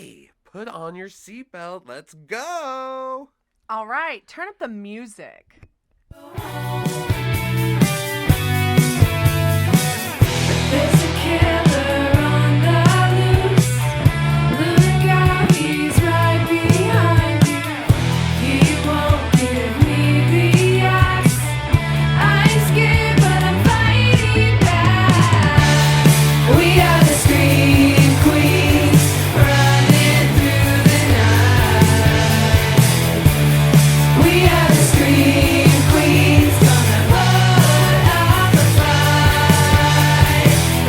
Hey, put on your seatbelt. Let's go. All right, turn up the music. There's a killer on the loose. Look out, he's right behind you. He won't give me the axe. I'm scared, but I'm fighting back. We are the Scream Queens, running through the night. We are the Scream Queens, gonna put up a fight,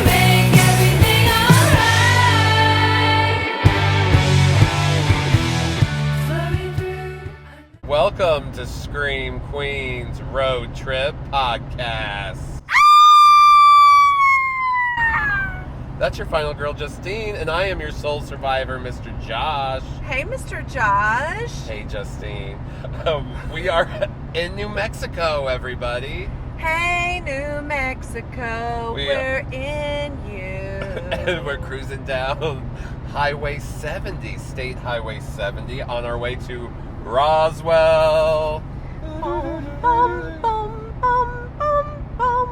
make everything alright. Floating through. Welcome to Scream Queens Road Trip Podcast. That's your final girl, Justine, and I am your sole survivor, Mr. Josh. Hey, Mr. Josh. Hey, Justine. We are in New Mexico, everybody. Hey, New Mexico, we're in you. And we're cruising down Highway 70, State Highway 70, on our way to Roswell. Bum, bum, bum, bum, bum, bum.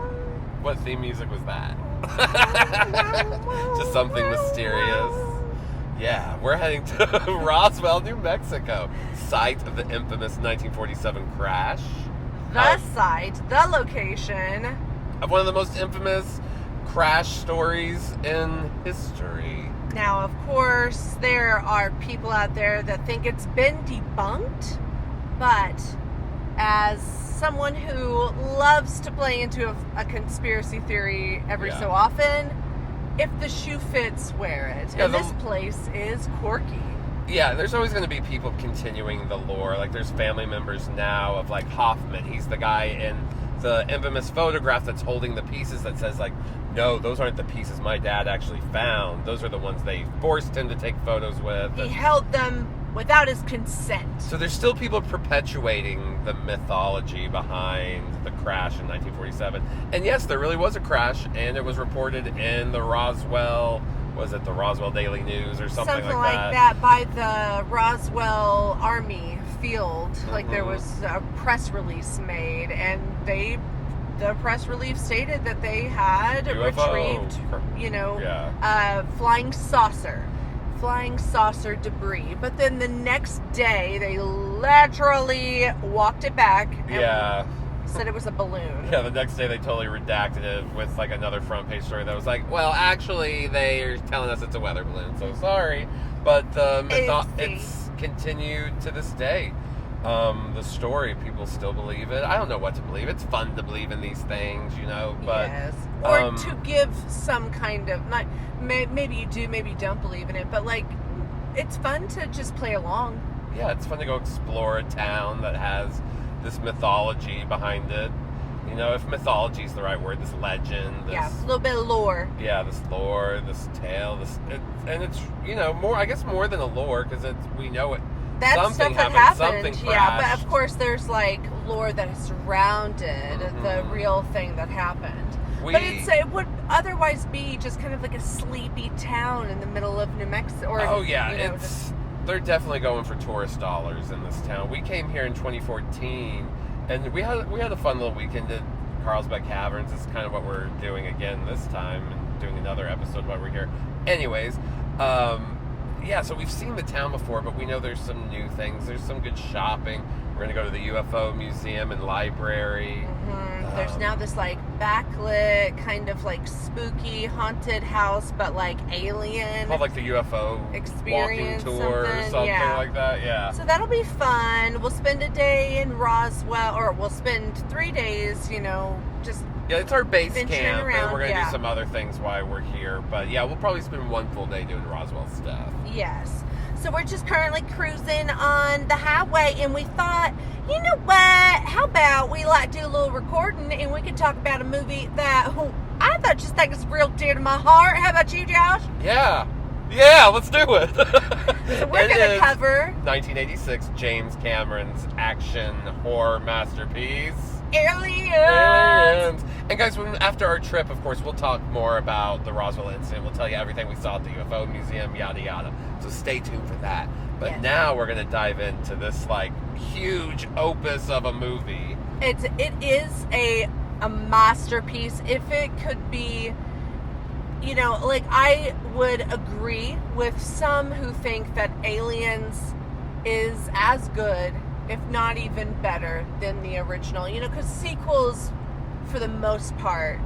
What theme music was that? Just something mysterious. Yeah, we're heading to Roswell, New Mexico, site of the infamous 1947 crash. The site, the location. Of one of the most infamous crash stories in history. Now, of course, there are people out there that think it's been debunked, but as someone who loves to play into a conspiracy theory every so often, if the shoe fits, wear it. Yeah, and this place is quirky. Yeah, there's always going to be people continuing the lore. Like, there's family members now of, like, Hoffman. He's the guy in the infamous photograph that's holding the pieces that says, like, no, those aren't the pieces my dad actually found. Those are the ones they forced him to take photos with. He held them without his consent. So there's still people perpetuating the mythology behind the crash in 1947. And yes, there really was a crash, and it was reported in the Roswell, was it the Roswell Daily News or something like that? By the Roswell Army field. Like, there was a press release made, and the press release stated that they had UFO. retrieved, flying saucer debris. But then the next day, they literally walked it back and said it was a balloon. Yeah, the next day they totally redacted it with, like, another front page story that was like, well, actually, they're telling us it's a weather balloon, so sorry. But it's continued to this day. The story, people still believe it. I don't know what to believe. It's fun to believe in these things, but... Yes. Or to give some kind of... maybe you do, maybe you don't believe in it, but, like, it's fun to just play along. Yeah, it's fun to go explore a town that has this mythology behind it. If mythology is the right word, this legend. A little bit of lore. Yeah, this lore, this tale, and it's, more than a lore, because we know it. That's something stuff that happened. Something crashed. But of course there's, like, lore that surrounded the real thing that happened. But it would otherwise be just kind of like a sleepy town in the middle of New Mexico. They're definitely going for tourist dollars in this town. We came here in 2014, and we had a fun little weekend at Carlsbad Caverns. It's kind of what we're doing again this time, and doing another episode while we're here. Anyways, so we've seen the town before, but we know there's some new things. There's some good shopping. We're going to go to the UFO Museum and Library. There's now this, like, backlit, kind of, like, spooky, haunted house, but, like, alien. Called, like, the UFO experience walking tour or something like that, yeah. So that'll be fun. We'll spend a day in Roswell, or we'll spend 3 days, just... Yeah, it's our base camp, and we're going to do some other other things while we're here. But, yeah, we'll probably spend one full day doing Roswell stuff. Yes. So we're just currently cruising on the highway, and we thought, you know what? How about we, like, do a little recording, and we can talk about a movie that I just think is real dear to my heart. How about you, Josh? Yeah, let's do it. So we're going to cover 1986 James Cameron's action horror masterpiece, aliens. And guys, after our trip, of course, we'll talk more about the Roswell incident. We'll tell you everything we saw at the UFO Museum, yada yada. So stay tuned for that. But Yes. now we're going to dive into this like huge opus of a movie. It is a masterpiece. If it could be, you know, like I would agree with some who think that Aliens is as good, if not even better, than the original. You know, because sequels, for the most part,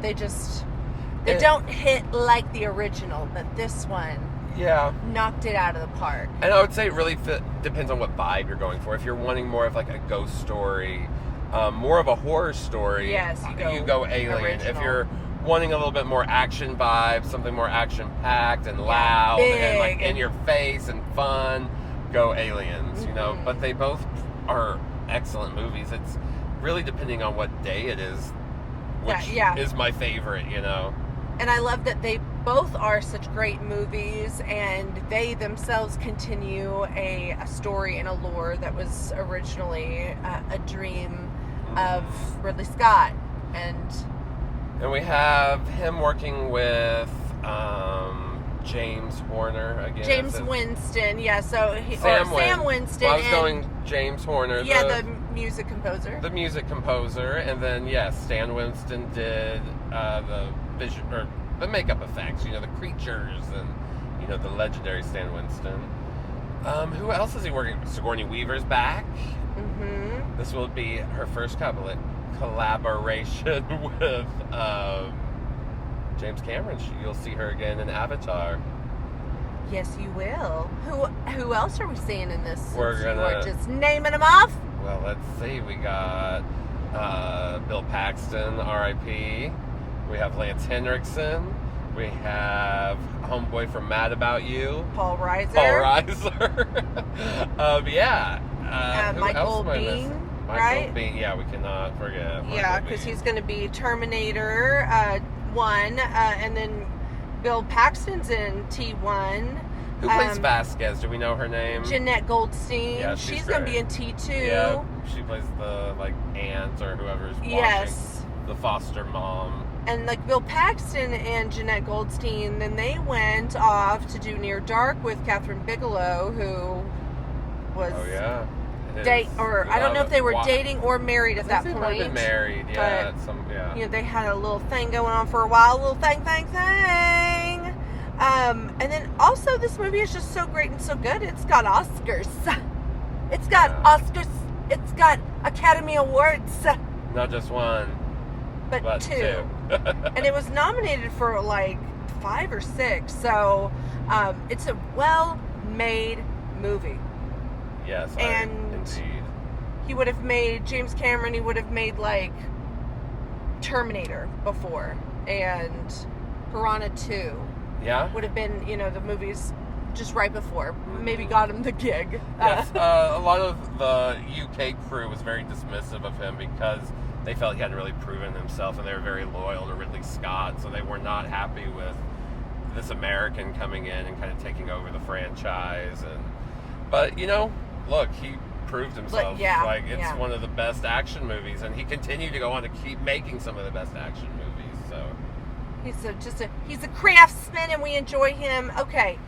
they don't hit like the original, but this one Yeah. knocked it out of the park. And I would say it really depends on what vibe you're going for. If you're wanting more of like a ghost story, more of a horror story, Yes, you go Alien. original. If you're wanting a little bit more action vibe, something more action-packed and loud and like big in your face and fun, go Aliens, you know. Mhm. But they both are excellent movies. It's really depending on what day it is, which Yeah. is my favorite, you know. And I love that they both are such great movies, and they themselves continue a story and a lore that was originally a dream of Ridley Scott. And we have him working with James Horner again. James So- Winston, yeah, so Sam Winston. Well, I was and, going James Horner. yeah, the music composer. the music composer, and then yes, Stan Winston did the vision or the makeup effects. You know, the creatures and you know the legendary Stan Winston. Who else is he working with? Sigourney Weaver's back. Mm-hmm. This will be her first collaboration with James Cameron. You'll see her again in Avatar. Yes, you will. Who else are we seeing in this? We're since you gonna- are just naming them off. Well, let's see. We got Bill Paxton, R.I.P. We have Lance Henriksen. We have homeboy from Mad About You, Paul Reiser. Paul Reiser. Yeah. Who Michael else am I Biehn, missing? right? Michael Biehn. Yeah, we cannot forget. Yeah, Michael because Biehn. he's going to be Terminator 1, and then Bill Paxton's in T1. Who plays Vasquez? Do we know her name? Jeanette Goldstein. Yeah, she's going to great. be in T2. Yeah, she plays the like aunt or whoever's watching. Yes. The foster mom. And like Bill Paxton and Jeanette Goldstein, then they went off to do Near Dark with Catherine Bigelow, who was Oh yeah. It date, is. or I don't know if they were Wa- dating or married at that I think they might have point. been married. Yeah. Yeah. You know, they had a little thing going on for a while, a little thing. And then also this movie is just so great and so good. It's got Oscars. It's got Yeah. Oscars. It's got Academy Awards, Not just one, but two. And it was nominated for like 5 or 6. So it's a well-made movie. Yes, And- indeed. He would have made James Cameron. He would have made like Terminator before, and Piranha 2 Yeah. would have been, you know, the movies just right before. Maybe got him the gig. Yes. A lot of the UK crew was very dismissive of him because they felt he hadn't really proven himself, and they were very loyal to Ridley Scott, so they were not happy with this American coming in and kind of taking over the franchise. But you know, look, he proved himself. yeah, Like it's yeah. one of the best action movies, and he continued to go on to keep making some of the best action movies. So he's a craftsman, and we enjoy him. Okay,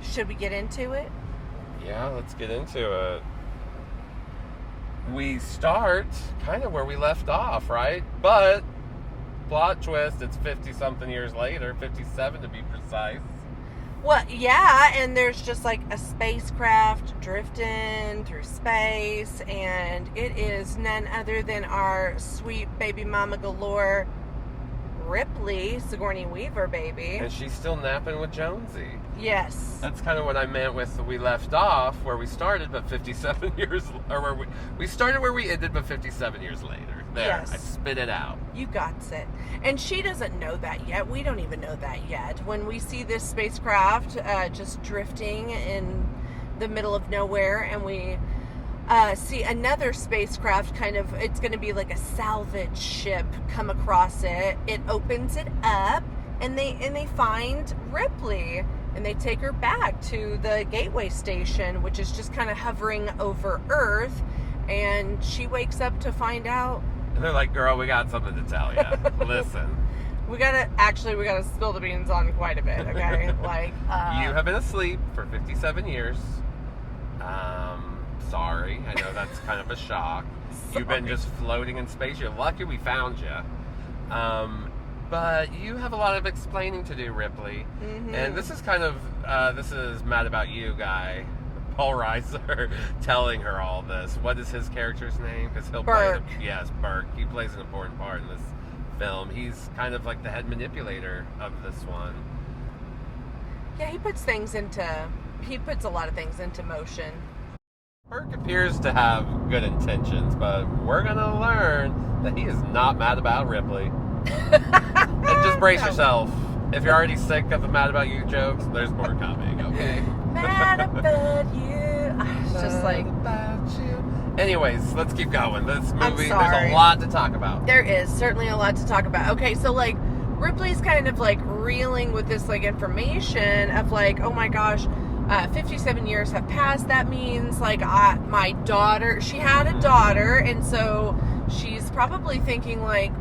should we get into it? yeah, let's get into it. We start kind of where we left off, right? But plot twist, it's 50-something years later, 57 to be precise. Well, yeah, and there's just like a spacecraft drifting through space, and it is none other than our sweet baby mama galore, Ripley, Sigourney Weaver, baby. And she's still napping with Jonesy. Yes. That's kind of what I meant with we left off where we started, but 57 years, or where we started where we ended, but 57 years later. There, Yes. I spit it out. You got it. And she doesn't know that yet. We don't even know that yet. When we see this spacecraft just drifting in the middle of nowhere, and we see another spacecraft it's going to be like a salvage ship come across it. It opens it up, and they find Ripley, and they take her back to the gateway station, which is just kind of hovering over Earth. And she wakes up to find out. And they're like, girl, we got something to tell you. Listen. We gotta spill the beans on quite a bit, okay? Like, you have been asleep for 57 years. Sorry. I know that's kind of a shock. You've been just floating in space. You're lucky we found you. But you have a lot of explaining to do, Ripley. Mm-hmm. And this is kind of, this is Mad About You guy, Paul Reiser, telling her all this. What is his character's name? Because he'll Burke. Yes, Burke. He plays an important part in this film. He's kind of like the head manipulator of this one. Yeah, he puts a lot of things into motion. Burke appears to have good intentions, but we're gonna learn that he is not mad about Ripley. And just brace yourself. If you're already sick of the Mad About You jokes, there's more coming, okay? Mad about you. It's just like... about you. Anyways, let's keep going. This I'm movie, sorry. there's a lot to talk about. There is certainly a lot to talk about. Okay, so like Ripley's kind of like reeling with this like information of like, oh my gosh, 57 years have passed. That means like my daughter, she had a daughter, and so she's probably thinking like,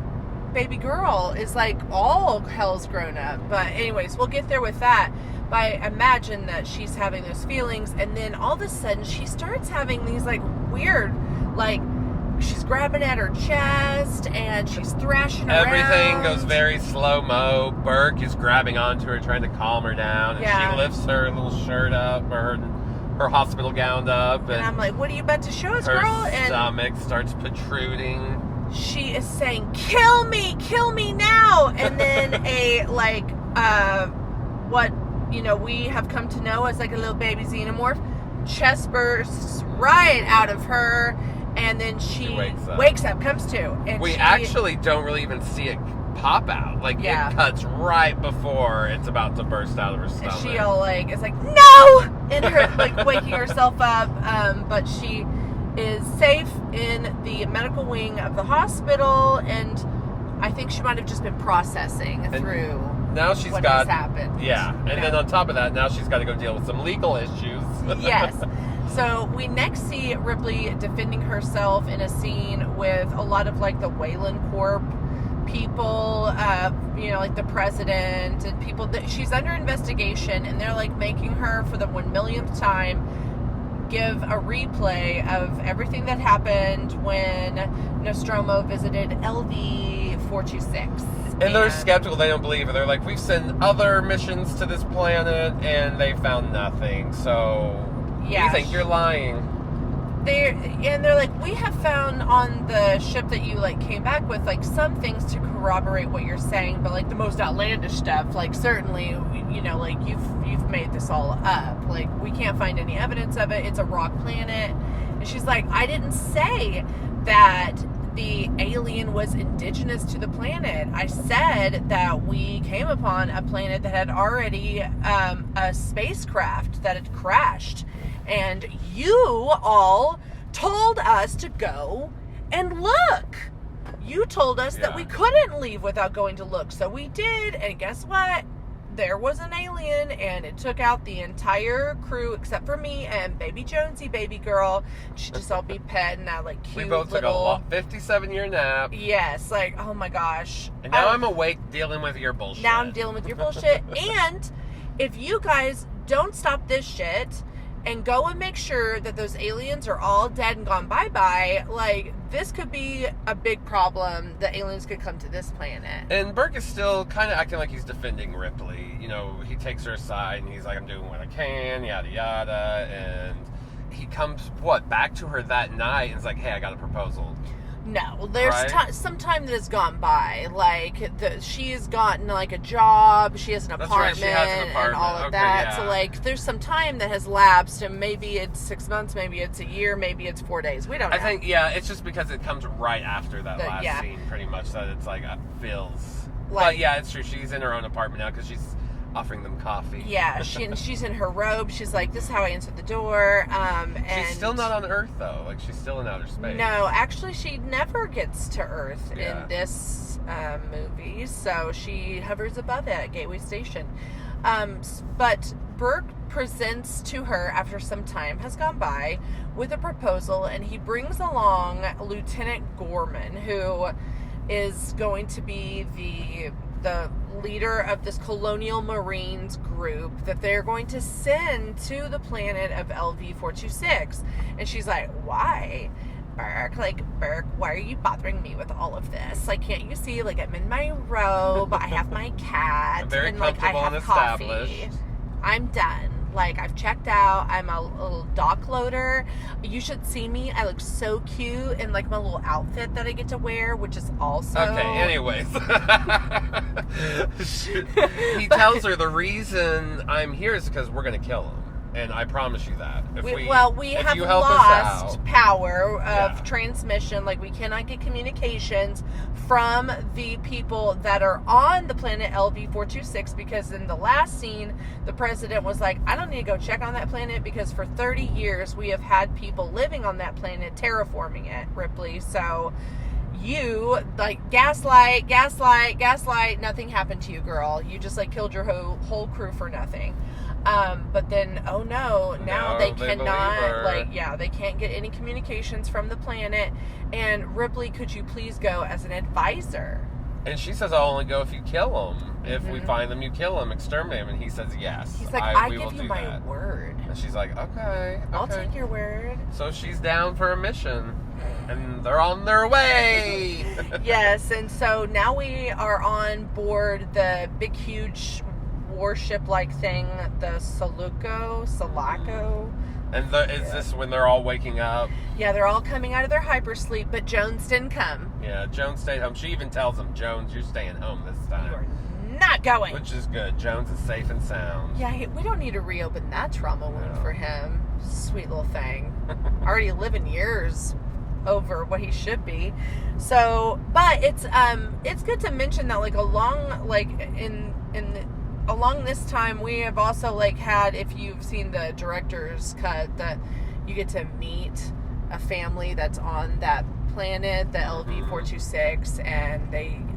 baby girl is like all hell's grown up. But anyways, we'll get there with that. But I imagine that she's having those feelings, and then all of a sudden she starts having these like weird, like she's grabbing at her chest and she's thrashing around. Everything goes very slow-mo. Burke is grabbing onto her, trying to calm her down, and Yeah. she lifts her little shirt up, or her hospital gown up, And I'm like, what are you about to show us, her girl? And stomach starts protruding. she is saying, kill me now. And then what, we have come to know as like a little baby xenomorph, chest bursts right out of her. And then she wakes up, comes to. And We she actually don't really even see it pop out. Like, Yeah. it cuts right before it's about to burst out of her stomach. And she all like, is like, no! And her, like, waking herself up. But she is safe in the medical wing of the hospital. And I think she might have just been processing through now she's what got, has happened. Yeah. And then on top of that, now she's got to go deal with some legal issues. Yes. So we next see Ripley defending herself in a scene with a lot of like the Wayland Corp people, like the president and people that she's under investigation, and they're like making her for the 1 millionth time give a replay of everything that happened when Nostromo visited LV 426. And they're skeptical. They don't believe it. They're like, we've sent other missions to this planet and they found nothing. So Yeah, we think you're lying. They're like, we have found on the ship that you like came back with like some things to corroborate what you're saying, but like the most outlandish stuff, like certainly, like you've made this all up. Like we can't find any evidence of it. It's a rock planet. And she's like, I didn't say that the alien was indigenous to the planet. I said that we came upon a planet that had already a spacecraft that had crashed. And you all told us to go and look. You told us that we couldn't leave without going to look. So we did. And guess what? There was an alien, and it took out the entire crew except for me and baby Jonesy, baby girl. She'd just all be pet and that like cute We both little... took a 57-year nap. Yes, like, oh my gosh. And now I'm awake dealing with your bullshit. Now I'm dealing with your bullshit. And if you guys don't stop this shit and go and make sure that those aliens are all dead and gone bye-bye, like, this could be a big problem. The aliens could come to this planet. And Burke is still kind of acting like he's defending Ripley. He takes her aside and he's like, I'm doing what I can, yada yada. And he comes, back to her that night and is like, hey, I got a proposal. No, there's Right? some time that has gone by. Like, she has gotten, like, a job. She has an That's right, apartment, she has an and apartment. all of Okay, that. yeah. So, like, there's some time that has lapsed, and maybe it's 6 months, maybe it's a year, maybe it's 4 days. We don't know. I think, it's just because it comes right after that last yeah. scene, pretty much, that it's like, feels... Like- but yeah, it's true. She's in her own apartment now because she's offering them coffee. Yeah, she's in her robe. She's like, this is how I answered the door. And She's still not on Earth, though. Like, she's still in outer space. No, actually, she never gets to Earth Yeah. in this movie. So she hovers above it at Gateway Station. But Burke presents to her after some time has gone by with a proposal, and he brings along Lieutenant Gorman, who is going to be the leader of this colonial marines group that they're going to send to the planet of LV-426. And she's like, why? Burke, why are you bothering me with all of this? Like, can't you see, like, I'm in my robe, I have my cat, I'm very and, like, I comfortable have and coffee. established. I'm done. Like, I've checked out. I'm a little dock loader. You should see me. I look so cute in, like, my little outfit that I get to wear, which is also... Okay, anyways. He tells her the reason I'm here is because we're going to kill him. And I promise you that. We if have you help us lost out, power of transmission. Like, we cannot get communications from the people that are on the planet LV-426, because in the last scene, the president was like, I don't need to go check on that planet because for 30 years we have had people living on that planet terraforming it, Ripley. So you, like, gaslight, nothing happened to you, girl. You just, like, killed your whole crew for nothing. But then, oh no, now they cannot, like, they can't get any communications from the planet. And Ripley, could you please go as an advisor? And she says, I'll only go if you kill him. If we find them, you kill him, exterminate him. And he says, yes. He's like, I we give will you do my that. word. And she's like, okay. I'll take your word. So she's down for a mission. And they're on their way. Yes, and so now we are on board the big, huge warship-like thing, the Sulaco. And is this when they're all waking up? Yeah, they're all coming out of their hypersleep, but Jones didn't come. Yeah, Jones stayed home. She even tells him, Jones, you're staying home this time. You're not going. Which is good. Jones is safe and sound. Yeah, we don't need to reopen that trauma wound for him. Sweet little thing. Already living years over what he should be. So, but it's good to mention that, like, along this time, we have also, like, had, if you've seen the director's cut, that you get to meet a family that's on that planet, the LV-426, and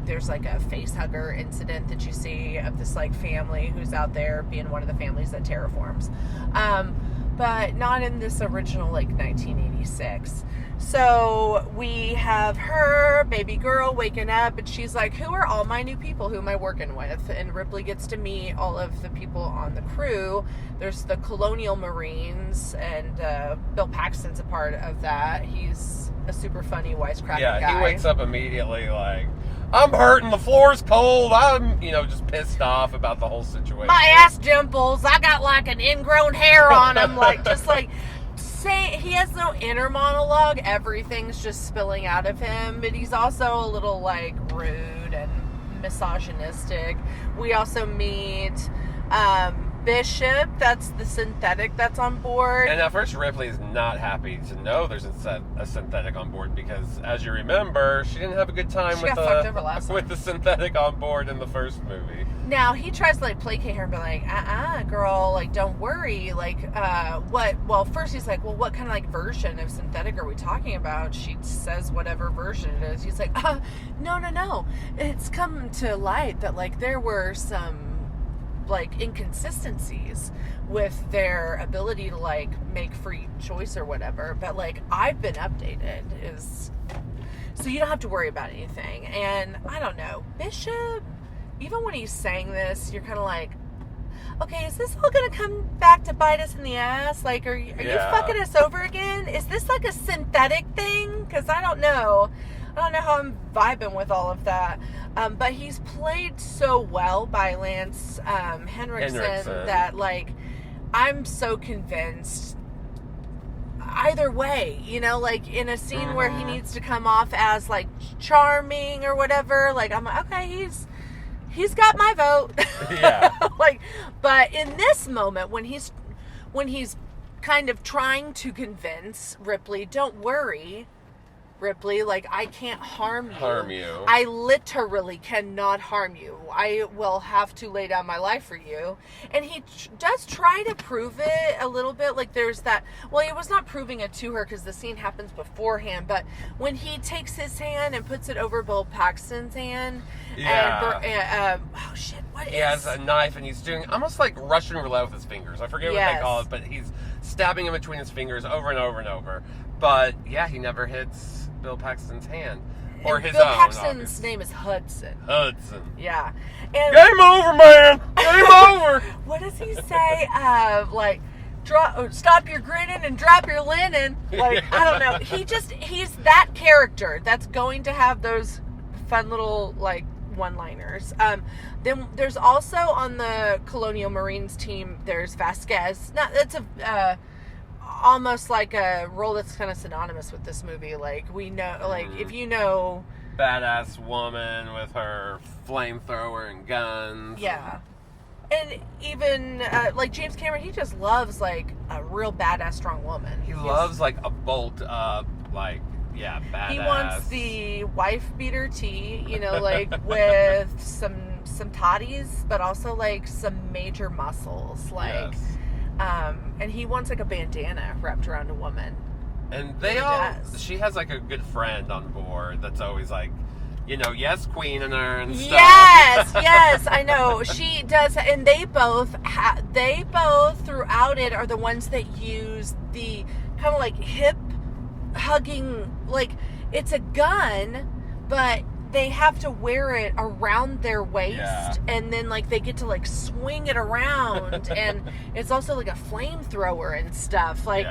there's, like, a face hugger incident that you see of this, like, family who's out there being one of the families that terraforms. But not in this original, like, 1986. So we have her, baby girl, waking up, and she's like, who are all my new people? Who am I working with? And Ripley gets to meet all of the people on the crew. There's the Colonial Marines, and Bill Paxton's a part of that. He's a super funny, wisecracking guy. Yeah, he wakes up immediately like, I'm hurting, the floor's cold, I'm, just pissed off about the whole situation. My ass dimples, I got, like, an ingrown hair on him, like, just, like... He has no inner monologue. Everything's just spilling out of him, but he's also a little, like, rude and misogynistic. We also meet Bishop. That's the synthetic that's on board. And at first, Ripley is not happy to know there's a synthetic on board because, as you remember, she didn't have a good time with the synthetic on board in the first movie. Now, he tries to, like, placate her and be like, girl, like, don't worry, like, what, well, first he's like, well, what kind of, like, version of synthetic are we talking about? She says whatever version it is. He's like, no, it's come to light that, like, there were some, like, inconsistencies with their ability to, like, make free choice or whatever, but, like, I've been updated, so you don't have to worry about anything. And I don't know, Bishop, even when he's saying this, you're kind of like, okay, is this all going to come back to bite us in the ass? Like, are you fucking us over again? Is this, like, a synthetic thing? Because I don't know how I'm vibing with all of that. But he's played so well by Lance Henriksen that, like, I'm so convinced either way, like, in a scene where he needs to come off as, like, charming or whatever, like, I'm like, okay, he's got my vote. Yeah. Like, but in this moment, when he's kind of trying to convince Ripley, don't worry, Ripley. Like, I can't harm you. Harm you. I literally cannot harm you. I will have to lay down my life for you. And he does try to prove it a little bit. Like, there's that. Well, he was not proving it to her because the scene happens beforehand. But when he takes his hand and puts it over Bill Paxton's hand. Yeah. Oh, shit. What is... He has a knife and he's doing almost like Russian roulette with his fingers. I forget what they call it, but he's stabbing him between his fingers over and over and over. But, yeah, he never hits Bill Paxton's hand. Or and his Bill own, Paxton's obviously. name is Hudson. Hudson. Yeah. And Game over, man! Game over! what does he say? Stop your grinning and drop your linen. Like, I don't know. He's that character that's going to have those fun little, like, one-liners. Then there's also on the Colonial Marines team, there's Vasquez. That's almost like a role that's kind of synonymous with this movie. Like, we know, like, if you know... Badass woman with her flamethrower and guns. Yeah. And even, like, James Cameron, he just loves, like, a real badass, strong woman. He loves, like, a bolt up, like, yeah, badass. He wants the wife-beater tee, you know, like, with some toddies, but also, like, some major muscles. Like... Yes. And he wants like a bandana wrapped around a woman. And she has like a good friend on board that's always like, you know, yes, queening her and stuff. Yes, I know. She does, and they both throughout it are the ones that use the kind of like hip hugging, like it's a gun, but they have to wear it around their waist, and then like they get to like swing it around, and it's also like a flamethrower and stuff. Like,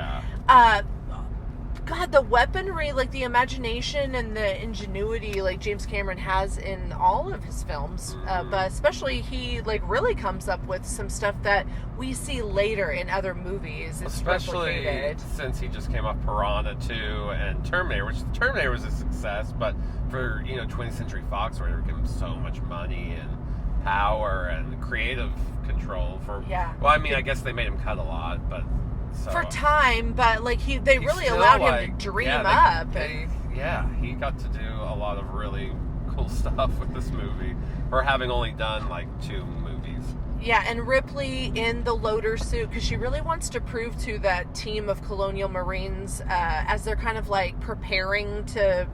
God, the weaponry, like the imagination and the ingenuity, like James Cameron has in all of his films, but especially he like really comes up with some stuff that we see later in other movies. It's especially replicated. Since he just came off Piranha 2 and Terminator, which Terminator was a success, but for 20th Century Fox, where they were giving him so much money and power and creative control for. Yeah. Well, I mean, I guess they made him cut a lot, but. So, for time, but like they really still, allowed like, him to dream up. up. He got to do a lot of really cool stuff with this movie, for having only done like 2 movies. Yeah, and Ripley in the loader suit, because she really wants to prove to that team of Colonial Marines, as they're kind of like preparing to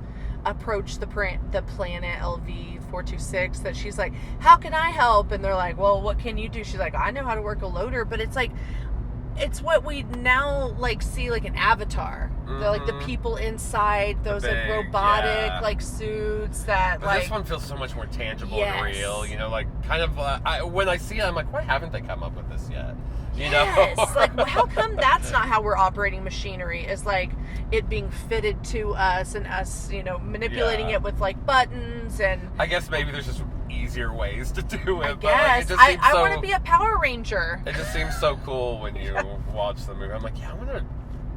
approach the planet LV-426, that she's like, how can I help? And they're like, well, what can you do? She's like, I know how to work a loader. But it's like, it's what we now like see like an Avatar. They're like the people inside those like robotic like suits that. But like this one feels so much more tangible Yes. and real. Like kind of. When I see it, I'm like, why haven't they come up with this yet? Yes, like how come that's not how we're operating machinery? Is like it being fitted to us and us, manipulating it with like buttons and. I guess maybe there's just easier ways to do it. I but guess like, I want to be a Power Ranger. It just seems so cool when you watch the movie. I'm like, yeah, I want to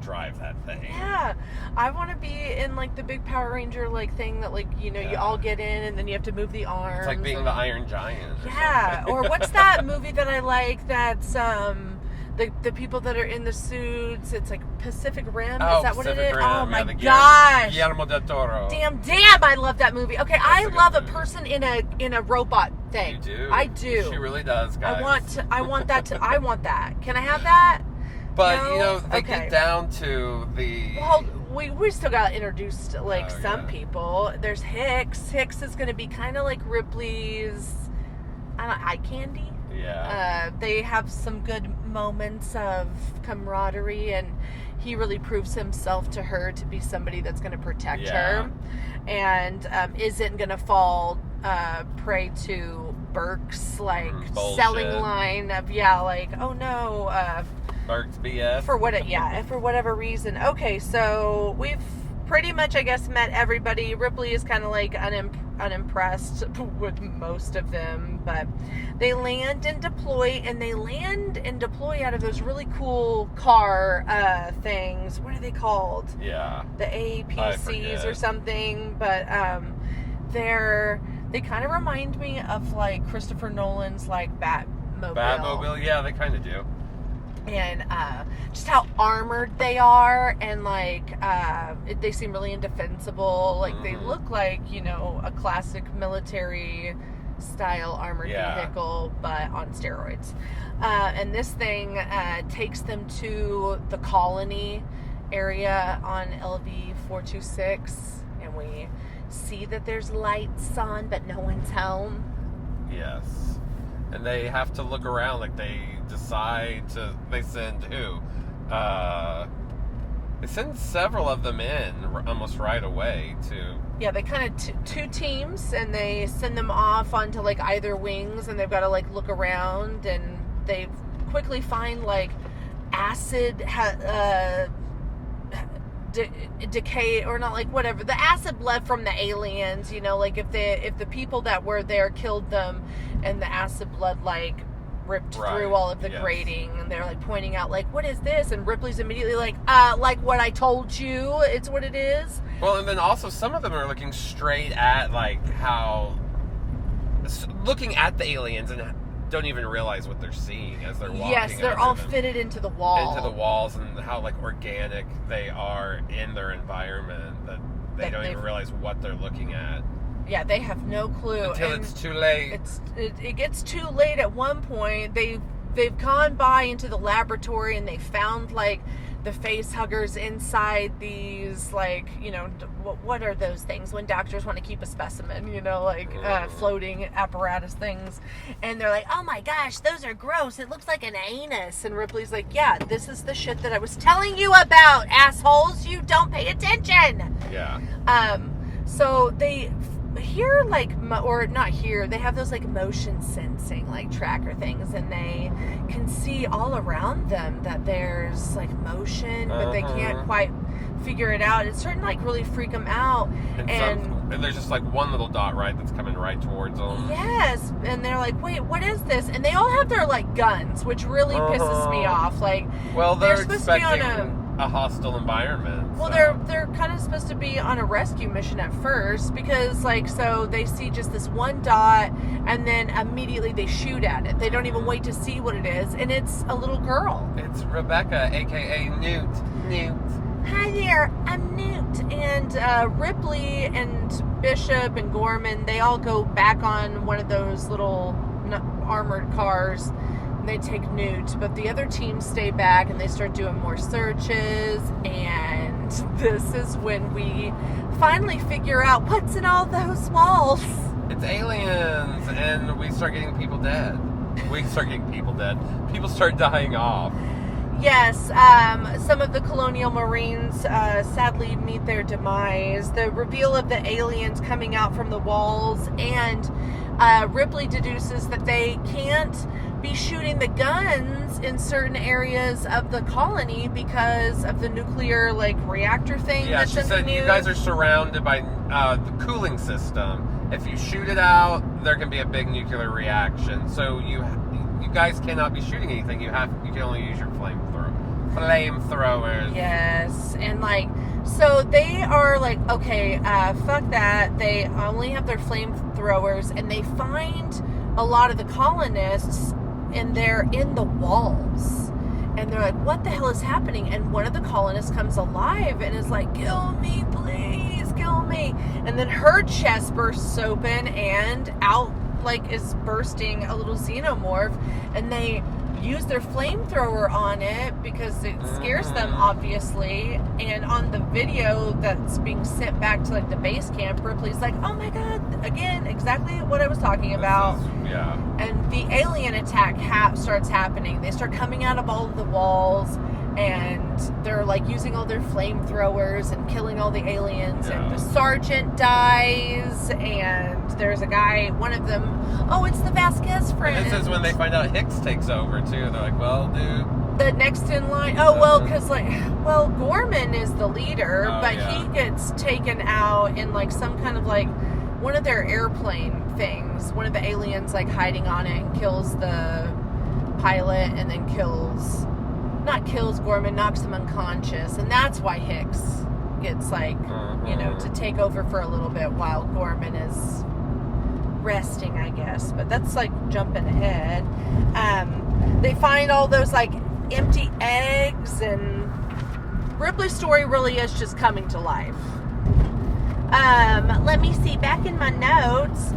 drive that thing. Yeah, I want to be in like the big Power Ranger like thing that like you all get in and then you have to move the arms. It's like being the Iron Giant. Yeah, or what's that movie that I like? That's the people that are in the suits. It's like Pacific Rim. Oh, Is that what it Pacific is? Rim. Oh my the gosh! Guillermo del Toro. Damn! I love that movie. Okay, I a good love a movie. person in a robot thing. You do. I do. She really does, guys. I want that. Can I have that? But No? they get down to the. Well, we still got introduced to like some yeah. people. There's Hicks. Hicks is going to be kind of like Ripley's eye candy. Yeah. They have some good moments of camaraderie, and he really proves himself to her to be somebody that's going to protect her, and isn't going to fall prey to Burke's like selling line of oh no. Burke's BS. For whatever reason. Okay, so we've pretty much, I guess, met everybody. Ripley is kind of like unimpressed with most of them, but they land and deploy, out of those really cool car things. What are they called? Yeah. The APCs or something, but they kind of remind me of like Christopher Nolan's like Batmobile. Yeah, they kind of do. and just how armored they are, and like they seem really indefensible. Like they look like, you know, a classic military style armored vehicle, but on steroids. And this thing takes them to the colony area on LV 426, and we see that there's lights on, but no one's home. Yes. And they have to look around, like they decide to, they send who? They send several of them in almost right away to... Yeah, they kind of two teams, and they send them off onto like either wings, and they've got to like look around, and they quickly find like acid decay, or not, like whatever, the acid left from the aliens, you know, like if the people that were there killed them, and the acid blood like ripped through all of the grating, and they're like pointing out like, what is this? And Ripley's immediately like what I told you, it's what it is. Well, and then also some of them are looking straight at like how, looking at the aliens and don't even realize what they're seeing as they're walking. Yes, they're all fitted into the wall. Into the walls, and how like organic they are in their environment, that they don't even realize what they're looking at. Yeah, they have no clue. Until it's too late. It gets too late at one point. They've gone by into the laboratory, and they found like the face huggers inside these, like, you know, what are those things when doctors want to keep a specimen, you know, like floating apparatus things, and they're like, oh my gosh, those are gross, it looks like an anus. And Ripley's like, yeah, this is the shit that I was telling you about, assholes, you don't pay attention. Yeah. So they hear like, or not hear, they have those like motion sensing like tracker things, and they can see all around them that there's like motion, but they can't quite figure it out. It's starting to like really freak them out, and there's just like one little dot that's coming right towards them. Yes, and they're like, wait, what is this? And they all have their like guns, which really pisses me off. Like, well, they're supposed to be on a hostile environment. Well, so. they're kind of supposed to be on a rescue mission at first, because like, so they see just this one dot, and then immediately they shoot at it. They don't even wait to see what it is, and it's a little girl. It's Rebecca, aka Newt. Hi there, I'm Newt. And Ripley and Bishop and Gorman, they all go back on one of those little armored cars. They take Newt, but the other teams stay back, and they start doing more searches, and this is when we finally figure out what's in all those walls. It's aliens, and we start getting people dead. People start dying off. Yes, some of the colonial marines sadly meet their demise. The reveal of the aliens coming out from the walls, and Ripley deduces that they can't be shooting the guns in certain areas of the colony because of the nuclear like reactor thing. Yeah, she said you guys are surrounded by the cooling system. If you shoot it out, there can be a big nuclear reaction. So you guys cannot be shooting anything. You can only use your flamethrowers. Yes, and like, so they are like, okay, fuck that. They only have their flamethrowers, and they find a lot of the colonists, and they're in the walls, and they're like, what the hell is happening? And one of the colonists comes alive and is like, kill me, please, kill me. And then her chest bursts open, and out like is bursting a little xenomorph, and they use their flamethrower on it because it scares them, obviously. And on the video that's being sent back to like the base camp, Ripley's like, oh my god, again, exactly what I was talking about. And the alien attack starts happening. They start coming out of all of the walls, and they're like using all their flamethrowers and killing all the aliens. And the sergeant dies, and there's a guy, one of them, oh, it's the Vasquez friend. And this is when they find out Hicks takes over too. They're like, well, dude, the next in line. Oh, well, because like, well, Gorman is the leader, but he gets taken out in like some kind of like one of their airplane things. One of the aliens like hiding on it and kills the pilot, and then not kills Gorman, knocks him unconscious, and that's why Hicks gets like, you know, to take over for a little bit while Gorman is resting, I guess. But that's like jumping ahead. They find all those like empty eggs, and Ripley's story really is just coming to life. Let me see, back in my notes,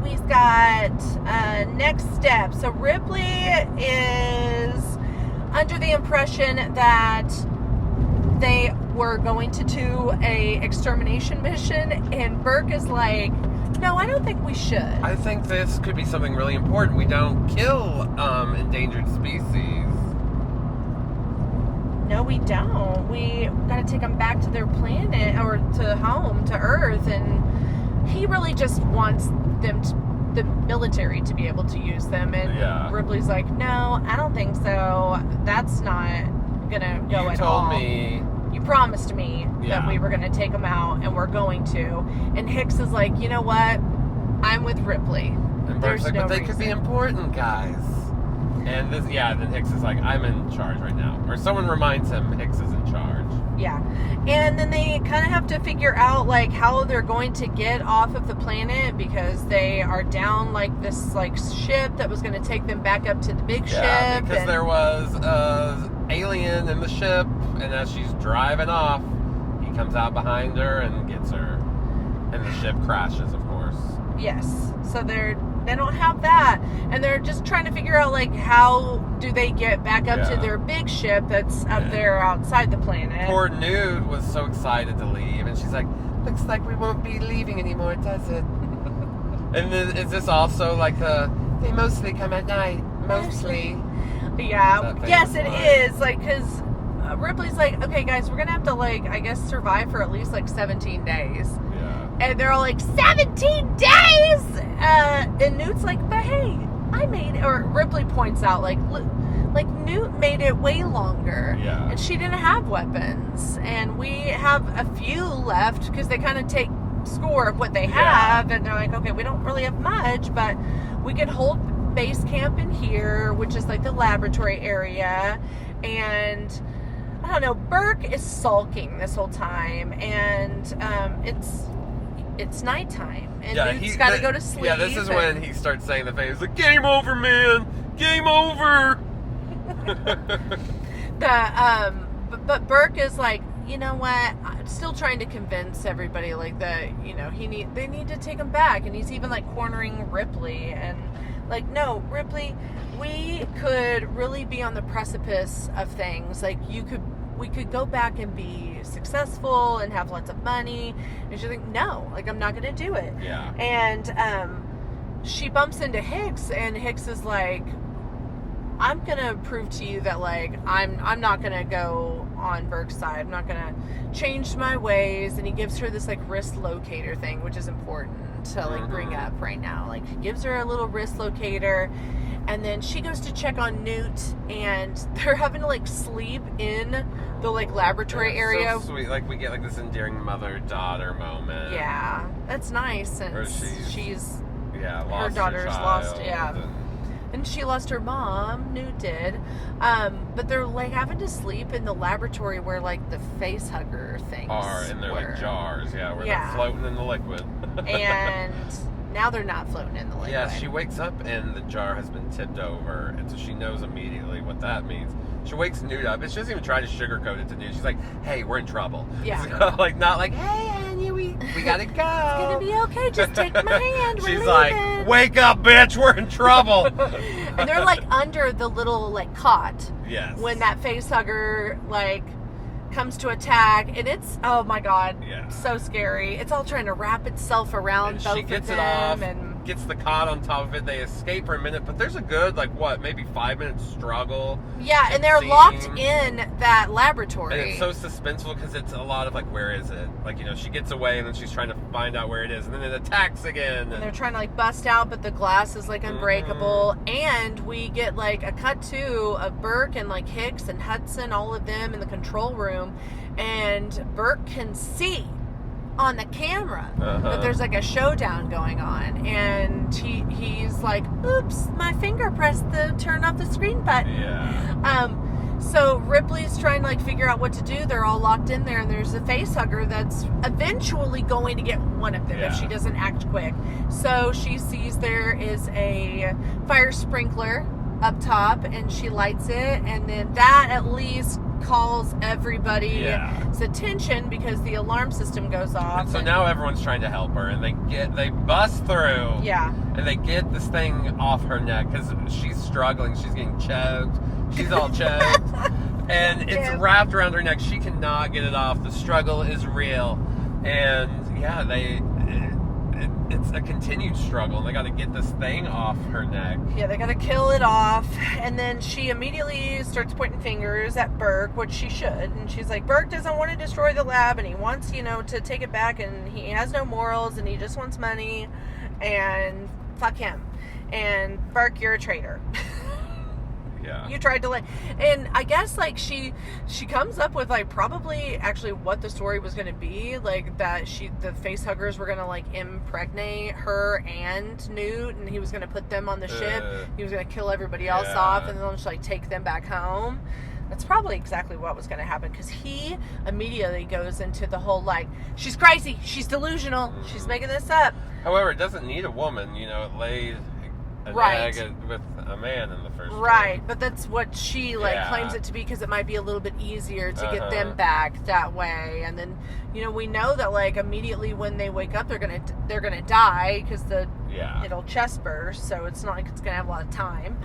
we've got next step. So Ripley is under the impression that they were going to do a extermination mission, and Burke is like, no, I don't think we should. I think this could be something really important. We don't kill endangered species. No, we don't. We gotta take them back to their planet, or to home, to Earth, and he really just wants them, the military, to be able to use them. And Ripley's like, no, I don't think so. That's not gonna go at all. You promised me that we were gonna take them out, and we're going to. And Hicks is like, you know what? I'm with Ripley. And Burke's like, but they could be important, guys. And this, then Hicks is like, I'm in charge right now. Or someone reminds him Hicks is in charge. Yeah. And then they kind of have to figure out, like, how they're going to get off of the planet, because they are down, like, this, like, ship that was going to take them back up to the big ship. Yeah, because there was an alien in the ship, and as she's driving off, he comes out behind her and gets her. And the ship crashes, of course. Yes. So they don't have that, and they're just trying to figure out, like, how do they get back up to their big ship that's up there outside the planet. Poor Nude was so excited to leave, and she's like, looks like we won't be leaving anymore, does it? And then, is this also like they mostly come at night, mostly? Yeah, yes it is, like, because Ripley's like, okay guys, we're gonna have to, like, I guess survive for at least like 17 days. And they're all like, 17 days! And Newt's like, but hey, I made it. Or Ripley points out, like Newt made it way longer. Yeah. And she didn't have weapons. And we have a few left, because they kind of take score of what they have. And they're like, okay, we don't really have much, but we could hold base camp in here, which is like the laboratory area. And I don't know, Burke is sulking this whole time. And it's nighttime, and Newt's got to go to sleep. Yeah, this is when he starts saying the thing. He's like, "Game over, man! Game over!" But Burke is like, you know what? I'm still trying to convince everybody, like, that, you know, they need to take him back, and he's even like cornering Ripley, and like, no, Ripley, we could really be on the precipice of things. Like, we could go back and be successful and have lots of money. And she's like, no, like, I'm not going to do it. Yeah. And she bumps into Hicks, and Hicks is like, I'm going to prove to you that, like, I'm not going to go on Burke's side. I'm not going to change my ways. And he gives her this, like, wrist locator thing, which is important to, like, bring up right now. Like, he gives her a little wrist locator. And then she goes to check on Newt, and they're having to, like, sleep in the, like, laboratory area. So sweet. Like, we get, like, this endearing mother-daughter moment. Yeah, that's nice. And she's lost her daughter's her lost. child, Yeah, and she lost her mom. Newt did. But they're, like, having to sleep in the laboratory where, like, the face hugger things are, and they're like jars. Yeah, where they're floating in the liquid. And now they're not floating in the liquid. Yeah, she wakes up and the jar has been tipped over, and so she knows immediately what that means. She wakes Newt up, and she doesn't even try to sugarcoat it to Newt. She's like, hey, we're in trouble. Yeah. So, like, not like, hey, Annie, we gotta go. It's gonna be okay, just take my hand, we're She's leaving. like, wake up, bitch, we're in trouble. And they're, like, under the little, like, cot. Yes. When that face hugger, like, comes to attack, and it's, oh my god, so scary. It's all trying to wrap itself around and both she gets of them, it off, and gets the cot on top of it. They escape for a minute, but there's a good, like, what, maybe 5-minute struggle. Yeah, and they're locked in that laboratory. And it's so suspenseful because it's a lot of, like, where is it? Like, you know, she gets away and then she's trying to find out where it is, and then it attacks again. And they're trying to, like, bust out, but the glass is, like, unbreakable. And we get, like, a cut to of Burke and, like, Hicks and Hudson, all of them in the control room. And Burke can see on the camera that there's, like, a showdown going on, and he's like, oops, my finger pressed the turn off the screen button. So Ripley's trying to, like, figure out what to do. They're all locked in there, and there's a face hugger that's eventually going to get one of them if she doesn't act quick. So she sees there is a fire sprinkler up top, and she lights it, and then that at least calls everybody's attention because the alarm system goes off. And so now everyone's trying to help her, and they bust through. Yeah. And they get this thing off her neck because she's struggling. She's getting choked. She's all choked. And it's wrapped around her neck. She cannot get it off. The struggle is real. And yeah, it's a continued struggle. And they got to get this thing off her neck. Yeah, they got to kill it off. And then she immediately starts pointing fingers at Burke, which she should. And she's like, Burke doesn't want to destroy the lab, and he wants, to take it back, and he has no morals, and he just wants money, and fuck him. And Burke, you're a traitor. Yeah. You tried to and I guess she comes up with probably actually what the story was going to be, that the face huggers were going to impregnate her and Newt, and he was going to put them on the ship. He was going to kill everybody else off, and then just take them back home. That's probably exactly what was going to happen, because he immediately goes into the whole she's crazy, she's delusional, she's making this up. However, it doesn't need a woman, it laid an egg with a man in the first place. But that's what she claims it to be, because it might be a little bit easier to get them back that way. And then we know that immediately when they wake up they're gonna die, because it'll chest burst, so it's not like it's gonna have a lot of time.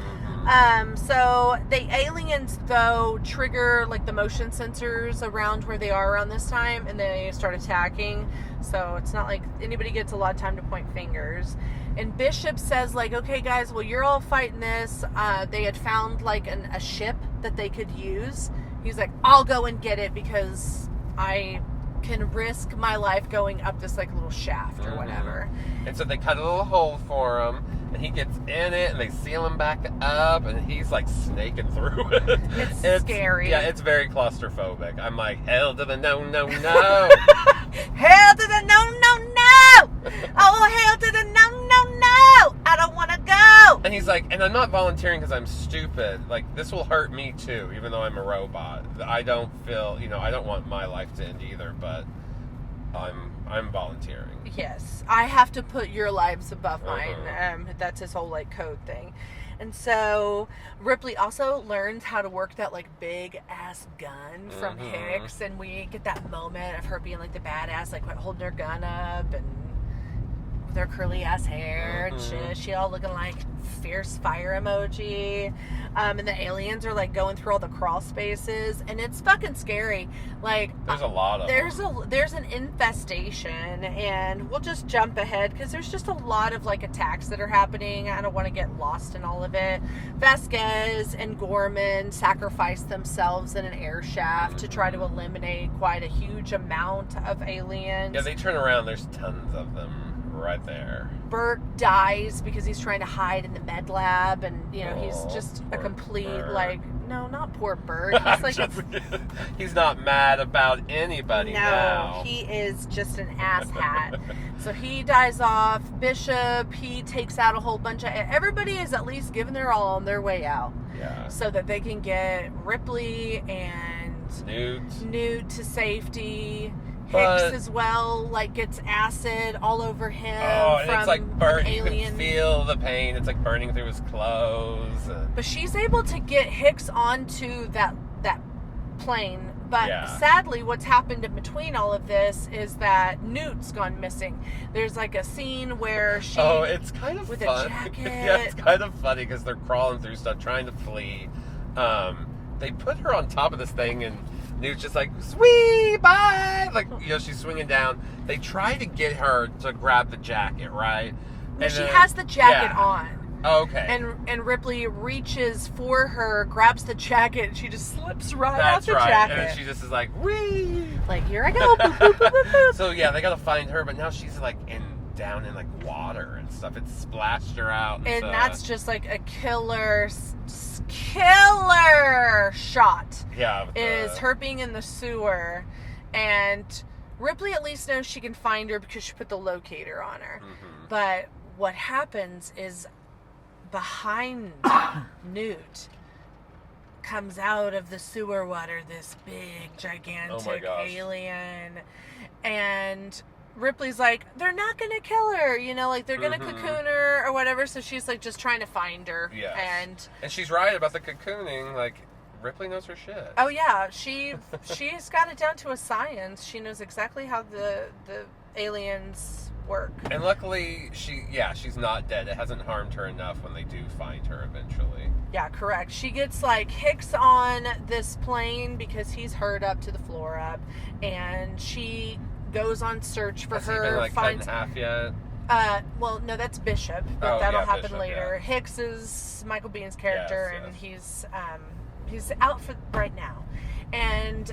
So the aliens though trigger the motion sensors around where they are around this time, and they start attacking, so it's not like anybody gets a lot of time to point fingers. And Bishop says okay guys, well, you're all fighting this. They had found a ship that they could use. He's like, I'll go and get it, because I can risk my life going up this little shaft or whatever. And so they cut a little hole for him, and he gets in it, and they seal him back up, and he's snaking through it. It's scary. Yeah, it's very claustrophobic. I'm like, hell to the no, no, no. Hell to the no, no, no. Oh, hell to the no, no, no. I don't want to go. And he's like, and I'm not volunteering because I'm stupid. This will hurt me too, even though I'm a robot. I don't feel, I don't want my life to end either, but I'm volunteering. Yes, I have to put your lives above mine. That's his whole code thing. And so Ripley also learns how to work that big ass gun from Hicks, and we get that moment of her being the badass, holding her gun up and with her curly ass hair and shit. She all looking like fierce fire emoji. And the aliens are going through all the crawl spaces, and it's fucking scary. There's a lot of them. There's an infestation, and we'll just jump ahead because there's just a lot of attacks that are happening. I don't want to get lost in all of it. Vasquez and Gorman sacrifice themselves in an air shaft to try to eliminate quite a huge amount of aliens. Yeah, they turn around. There's tons of them right there. Burke dies because he's trying to hide in the med lab, and he's just a complete no, not poor Burke. He's he's not mad about anybody now. No, he is just an asshat. So he dies off. Bishop, he takes out a whole bunch of everybody is at least giving their all on their way out. Yeah. So that they can get Ripley and Newt to safety. Hicks as well, gets acid all over him. Oh, and from it's burning. You alien. can feel the pain. It's burning through his clothes. But she's able to get Hicks onto that plane. But sadly, what's happened in between all of this is that Newt's gone missing. There's a scene where she... Oh, it's kind of with fun. a jacket. Yeah, it's kind of funny because they're crawling through stuff, trying to flee. They put her on top of this thing, and Newt's just sweet, bye! She's swinging down. They try to get her to grab the jacket, right? No, she has the jacket on. Oh, okay. And Ripley reaches for her, grabs the jacket, and she just slips out the jacket. And then she just is wee! Here I go. Boop, boop, boop, boop, boop. So, yeah, they gotta find her, but now she's, down in, water and stuff. It's splashed her out. And that's just, a killer shot. Yeah. Is her being in the sewer, and Ripley at least knows she can find her because she put the locator on her. But what happens is behind Newt comes out of the sewer water this big, gigantic alien, and Ripley's like, they're not gonna kill her, you know, like they're gonna cocoon her or whatever. So she's like just trying to find her. Yes. And she's right about the cocooning. Like, Ripley knows her shit. oh yeah, she's got it down to a science. She knows exactly how the aliens work. And luckily, she's not dead. It hasn't harmed her enough when they do find her eventually. Yeah, correct. She gets like Hicks on this plane because he's hurt up to the floor up, and she goes on search for Has her. he been like finds, cut in half yet? well, no, that's Bishop, but Oh, that'll yeah, happen Bishop, later. yeah. Hicks is Michael Bihn's character, Yes, and yes. he's out for right now, and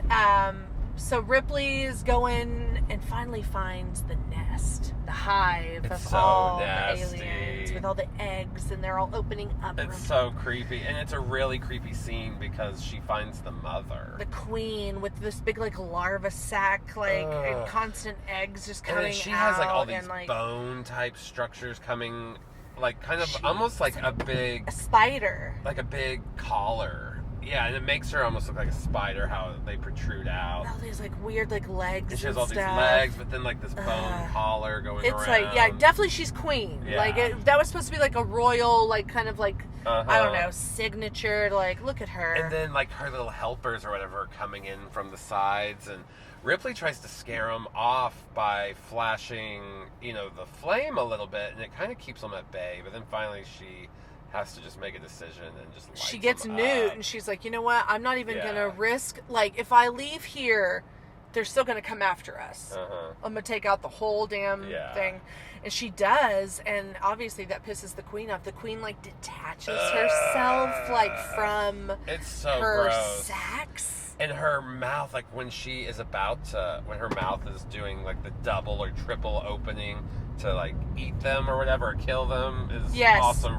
so Ripley's going and finally finds the nest, the hive It's of so all nasty. the aliens with all the eggs, and they're all opening up. It's so creepy, and it's a really creepy scene because she finds the mother. The queen with this big like larva sac, like and Ugh. constant eggs just And coming then she out, has like all these and like bone type structures coming, like kind of almost like a big, a spider. like a big collar. Yeah, and it makes her almost look like a spider, how they protrude out. All these like weird like legs. And she has and all these stuff. legs, but then like this bone collar going It's around. like, yeah, definitely she's queen. Yeah. Like that was supposed to be like a royal, like kind of like I don't Uh-huh. know, signature. Like look at her. And then like her little helpers or whatever are coming in from the sides, and Ripley tries to scare them off by flashing, the flame a little bit, and it kind of keeps them at bay. But then finally she has to just make a decision and just lights she gets them Newt, up. and she's like, you know what? I'm not even Yeah. gonna risk. Like if I leave here, they're still gonna come after us. Uh-huh. I'm gonna take out the whole damn Yeah. thing. And she does, and obviously that pisses the queen off. The queen like detaches herself like from It's so her gross. sacs. And her mouth, like when she is about to, when her mouth is doing like the double or triple opening to like eat them or whatever, or kill them, is Yes. awesome,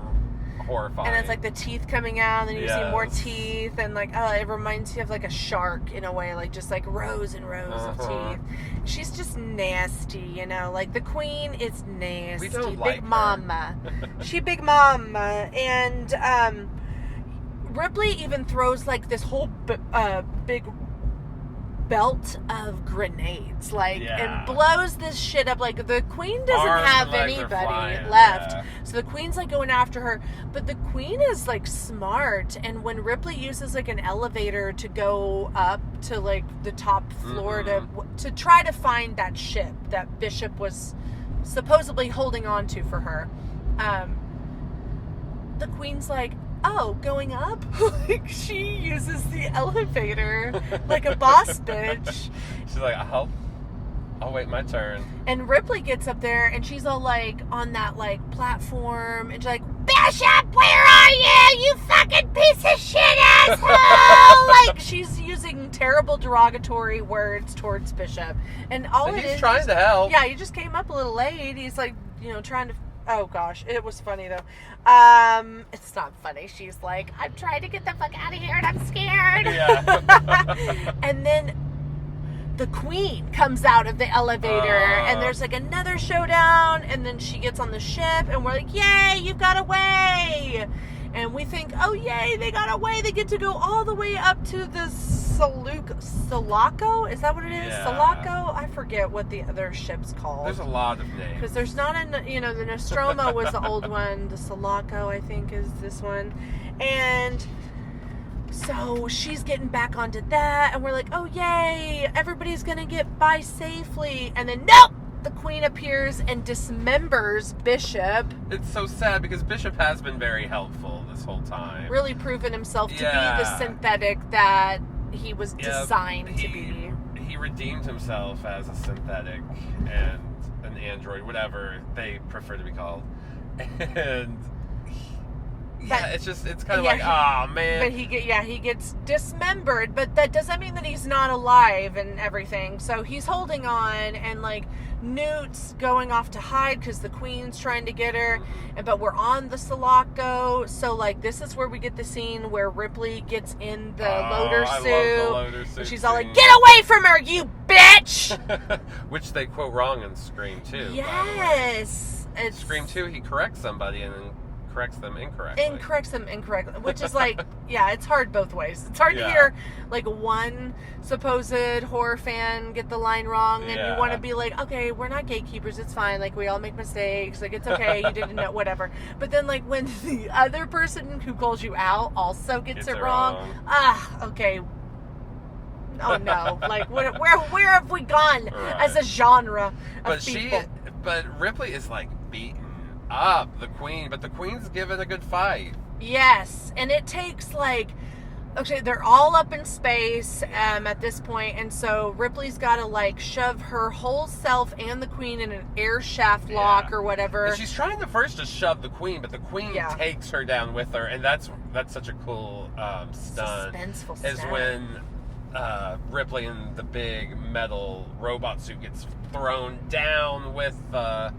horrifying. And it's like the teeth coming out, and then you see more Yes. teeth, and like it reminds you of like a shark in a way, like just like rows and rows of Uh-huh. teeth. She's just nasty, like the queen is nasty. We don't Big like her. mama. She big mama, and Ripley even throws like this whole big belt of grenades, like, Yeah. and blows this shit up. Like the queen doesn't Arms have and legs are anybody flying, left, yeah. so the queen's like going after her. But the queen is like smart, and when Ripley uses like an elevator to go up to like the top floor to try to find that ship that Bishop was supposedly holding on to for her, the queen's like, oh, going up? Like, she uses the elevator like a boss bitch. She's like, I'll wait my turn. And Ripley gets up there, and she's all like on that like platform, and she's like, Bishop, where are you? You fucking piece of shit asshole! Like, she's using terrible derogatory words towards Bishop. And all But it he's is, trying to help. yeah, he just came up a little late. He's like, trying to. Oh gosh, it was funny though. It's not funny. She's like, I'm trying to get the fuck out of here and I'm scared. Yeah. And then the queen comes out of the elevator, and there's like another showdown, and then she gets on the ship, and we're like, yay, you got away. And we think, oh yay, they got away. They get to go all the way up to the Sulaco? Is that what it is? Yeah. Sulaco? I forget what the other ship's called. There's a lot of names. Because there's not the Nostromo was the old one. The Sulaco, I think, is this one. And so she's getting back onto that, and we're like, oh yay, everybody's gonna get by safely. And then nope, the queen appears and dismembers Bishop, It's so sad because Bishop has been very helpful this whole time. really proving himself to be Yeah. the synthetic that he was Yeah, designed to be. He redeemed himself as a synthetic and an android, whatever they prefer to be called. And it's kind of like, oh man. But he gets dismembered, but that doesn't mean that he's not alive and everything. So he's holding on, and like Newt's going off to hide because the queen's trying to get her. But we're on the Sulaco, so like this is where we get the scene where Ripley gets in the loader I suit. love the loader suit And she's all like, scene. "Get away from her, you bitch!" Which they quote wrong in Scream 2. Yes, Scream 2, he corrects somebody and then corrects them incorrectly. Which is like, yeah, it's hard both ways. It's hard to hear like one supposed horror fan get the line wrong, and you want to be like, okay, we're not gatekeepers, it's fine, like we all make mistakes, like it's okay, you didn't know, whatever. But then like when the other person who calls you out also gets it wrong, okay. Oh no! Like where have we gone as a genre of people? But Ripley is like beating up the Queen, but the Queen's giving a good fight. Yes, and it takes like, okay, they're all up in space at this point, and so Ripley's got to like shove her whole self and the Queen in an air shaft lock or whatever. And she's trying to first just shove the Queen, but the Queen takes her down with her, and that's such a cool stunt. Suspenseful is stunt. when Ripley in the big metal robot suit gets thrown down with the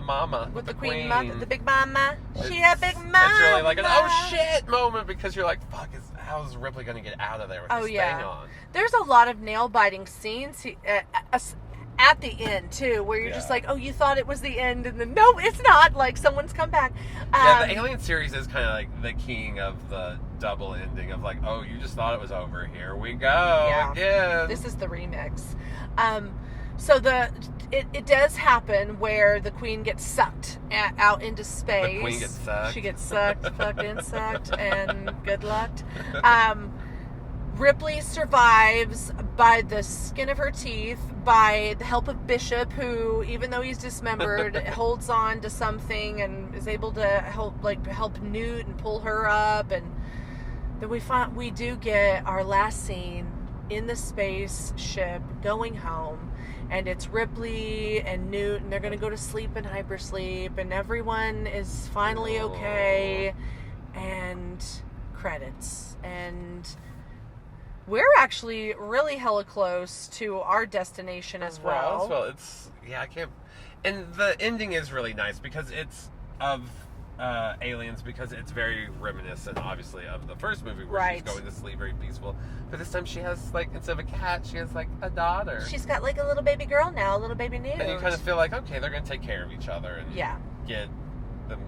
mama, with the Queen Queen. Mother, the big mama. She a big mama. It's really like an oh shit moment, because you're like, fuck, how's Ripley going to get out of there with this thing on? There's a lot of nail-biting scenes at the end, too, where you're just like, oh, you thought it was the end, and then, no, it's not. Like, someone's come back. The Alien series is kind of like the king of the double ending of like, oh, you just thought it was over. Here we go again. This is the remix. So it does happen where the Queen gets sucked out into space. The Queen gets sucked. She gets sucked, fucking sucked, and good luck. Ripley survives by the skin of her teeth, by the help of Bishop, who, even though he's dismembered, holds on to something and is able to help Newt and pull her up. And then we do get our last scene in the spaceship going home, and it's Ripley and Newt, and they're going to go to sleep in hypersleep, and everyone is finally okay, and credits. And we're actually really hella close to our destination as well. Roswell, I can't. And the ending is really nice because it's of aliens, because it's very reminiscent, obviously, of the first movie where she's going to sleep very peaceful. But this time she has, like, instead of a cat, she has, like, a daughter. She's got, like, a little baby girl now, a little baby Newt. And you kind of feel like, okay, they're going to take care of each other and get them,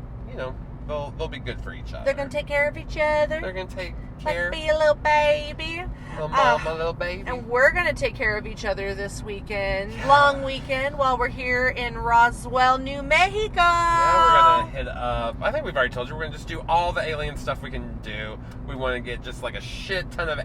they'll be good for each other. They're going to take care of each other. They're going to take care. Like, be a little baby. Little mama, little baby. And we're going to take care of each other this weekend. Long weekend, while we're here in Roswell, New Mexico. Yeah, we're going to hit up. I think we've already told you, we're going to just do all the alien stuff we can do. We want to get just like a shit ton of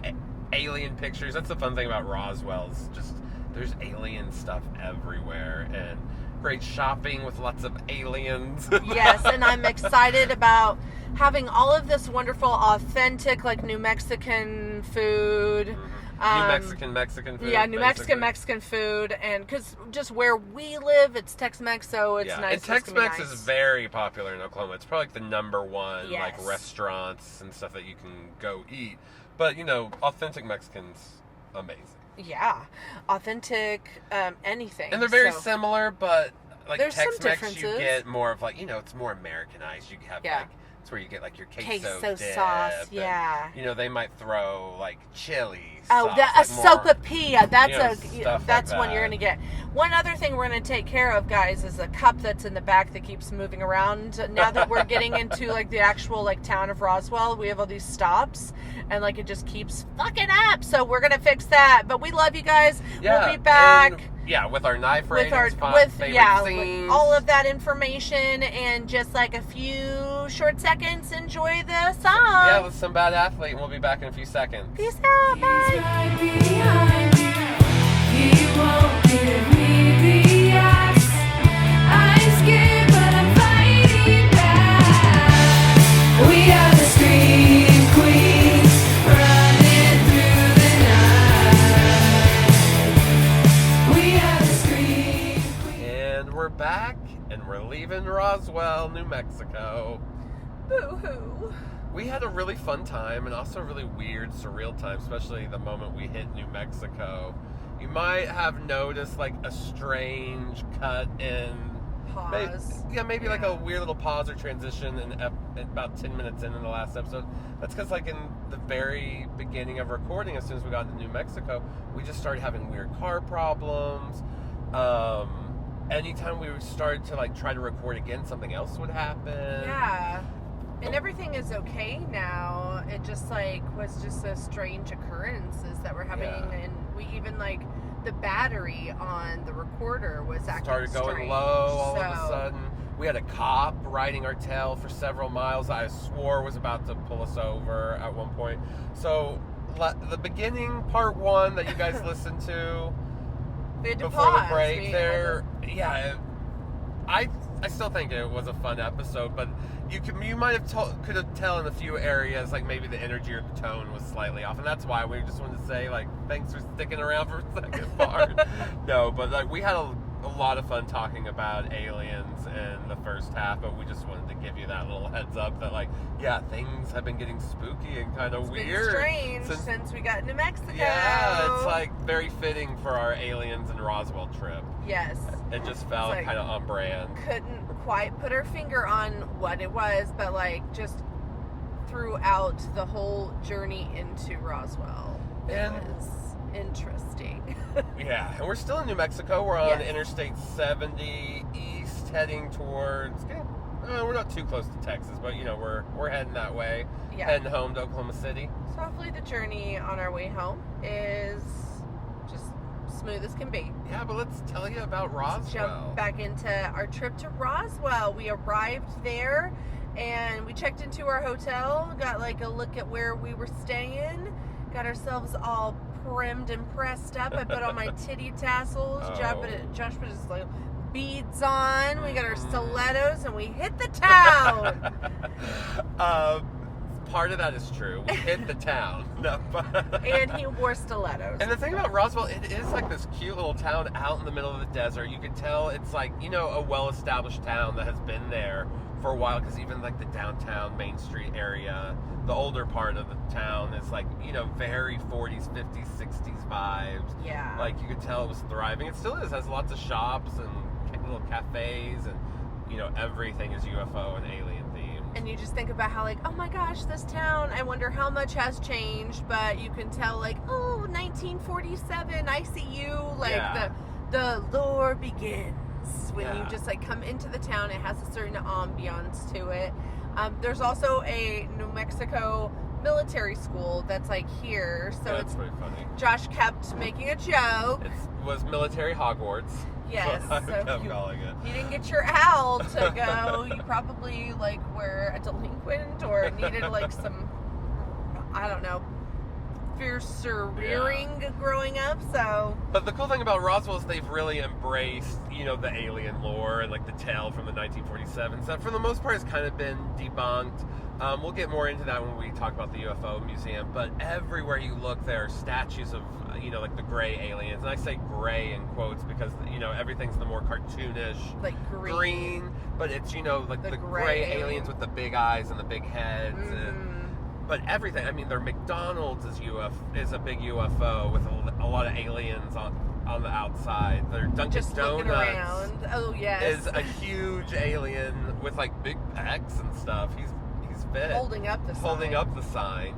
alien pictures. That's the fun thing about Roswell, is just there's alien stuff everywhere. And great shopping with lots of aliens. Yes, and I'm excited about having all of this wonderful, authentic, like, New Mexican food. Mexican food. Yeah, New Mexican food. And because just where we live, it's Tex-Mex, so it's nice. And Tex-Mex is very popular in Oklahoma. It's probably like the number one, like, restaurants and stuff that you can go eat. But, authentic Mexican's amazing. Yeah, authentic anything. And they're very similar, but like there's Tex-Mex, you get more of like, it's more Americanized. You have like, it's where you get like your queso dip, sauce, and, they might throw like chili sauce. Oh, a sopapilla. That's that's one you're gonna get. One other thing we're gonna take care of, guys, is a cup that's in the back that keeps moving around. Now that we're getting into like the actual like town of Roswell, we have all these stops, and like it just keeps fucking up. So we're gonna fix that. But we love you guys. We'll be back. With our knife ratings, with all of that information, and just like a few short seconds, enjoy the song. Yeah, with some bad athlete, and we'll be back in a few seconds. Peace out, bye. He's right behind you. He won't give me the axe. I'm scared, but I'm fighting back. We are the Scream Queens, running through the night. We are the Scream Queens. And we're back, and we're leaving Roswell, New Mexico. Boo-hoo. We had a really fun time, and also a really weird, surreal time, especially the moment we hit New Mexico. You might have noticed like a strange cut in Pause. Maybe like a weird little pause or transition in about 10 minutes in the last episode. That's because like in the very beginning of recording, as soon as we got into New Mexico, we just started having weird car problems. anytime we started to like try to record again, something else would happen. Yeah. And everything is okay now. It just like was just a strange occurrences that were happening, and we even like the battery on the recorder was acting started going strange. low all of a sudden. We had a cop riding our tail for several miles. I swore was about to pull us over at one point. So the beginning, part 1 that you guys listened to before the break, I still think it was a fun episode, but you might have could have tell in a few areas like maybe the energy or the tone was slightly off, and that's why we just wanted to say like thanks for sticking around for the second part. No, but like we had a lot of fun talking about aliens in the first half, but we just wanted to give you that little heads up that like things have been getting spooky and kind of weird. Strange since we got into Mexico. Yeah, it's like very fitting for our aliens and Roswell trip. Yes. It just felt like, kind of on brand. Couldn't quite put our finger on what it was, but like just throughout the whole journey into Roswell, it was interesting. Yeah, and we're still in New Mexico. We're on Interstate 70 east, heading towards. We're not too close to Texas, but we're heading that way. Yeah. Heading home to Oklahoma City. So hopefully the journey on our way home is just smooth as can be. Yeah, but let's tell you about Roswell. Let's jump back into our trip to Roswell. We arrived there and we checked into our hotel, got like a look at where we were staying, got ourselves all primmed and pressed up. I put on my titty tassels. Josh put his like beads on. We got our stilettos and we hit the town. Part of that is true. We hit the town. No, and he wore stilettos. And the thing about Roswell, it is like this cute little town out in the middle of the desert. You could tell it's like, a well-established town that has been there for a while, because even like the downtown Main Street area, the older part of the town is like, very 40s, 50s, 60s vibes. Yeah. Like you could tell it was thriving. It still is. It has lots of shops and little cafes, and everything is UFO and alien themed. And you just think about how like, oh my gosh, this town, I wonder how much has changed, but you can tell like, 1947, I see you. Like the lore begins when you just like come into the town. It has a certain ambiance to it. There's also a New Mexico military school that's like here, so that's pretty funny. Josh kept making a joke. It was military Hogwarts. Yes, so calling it. You didn't get your owl to go. You probably like were a delinquent or needed like some, I don't know, fiercer rearing growing up. So, but the cool thing about Roswell is they've really embraced, the alien lore and like the tale from the 1947s that for the most part has kind of been debunked. We'll get more into that when we talk about the UFO museum, but everywhere you look there are statues of like the gray aliens, and I say gray in quotes because everything's the more cartoonish like green, but it's like the gray aliens with the big eyes and the big heads. But everything, I mean, their McDonald's is a big UFO with a lot of aliens on the outside. Their Dunkin' Donuts is a huge alien with like big pecs and stuff. He's fit. Holding up the sign.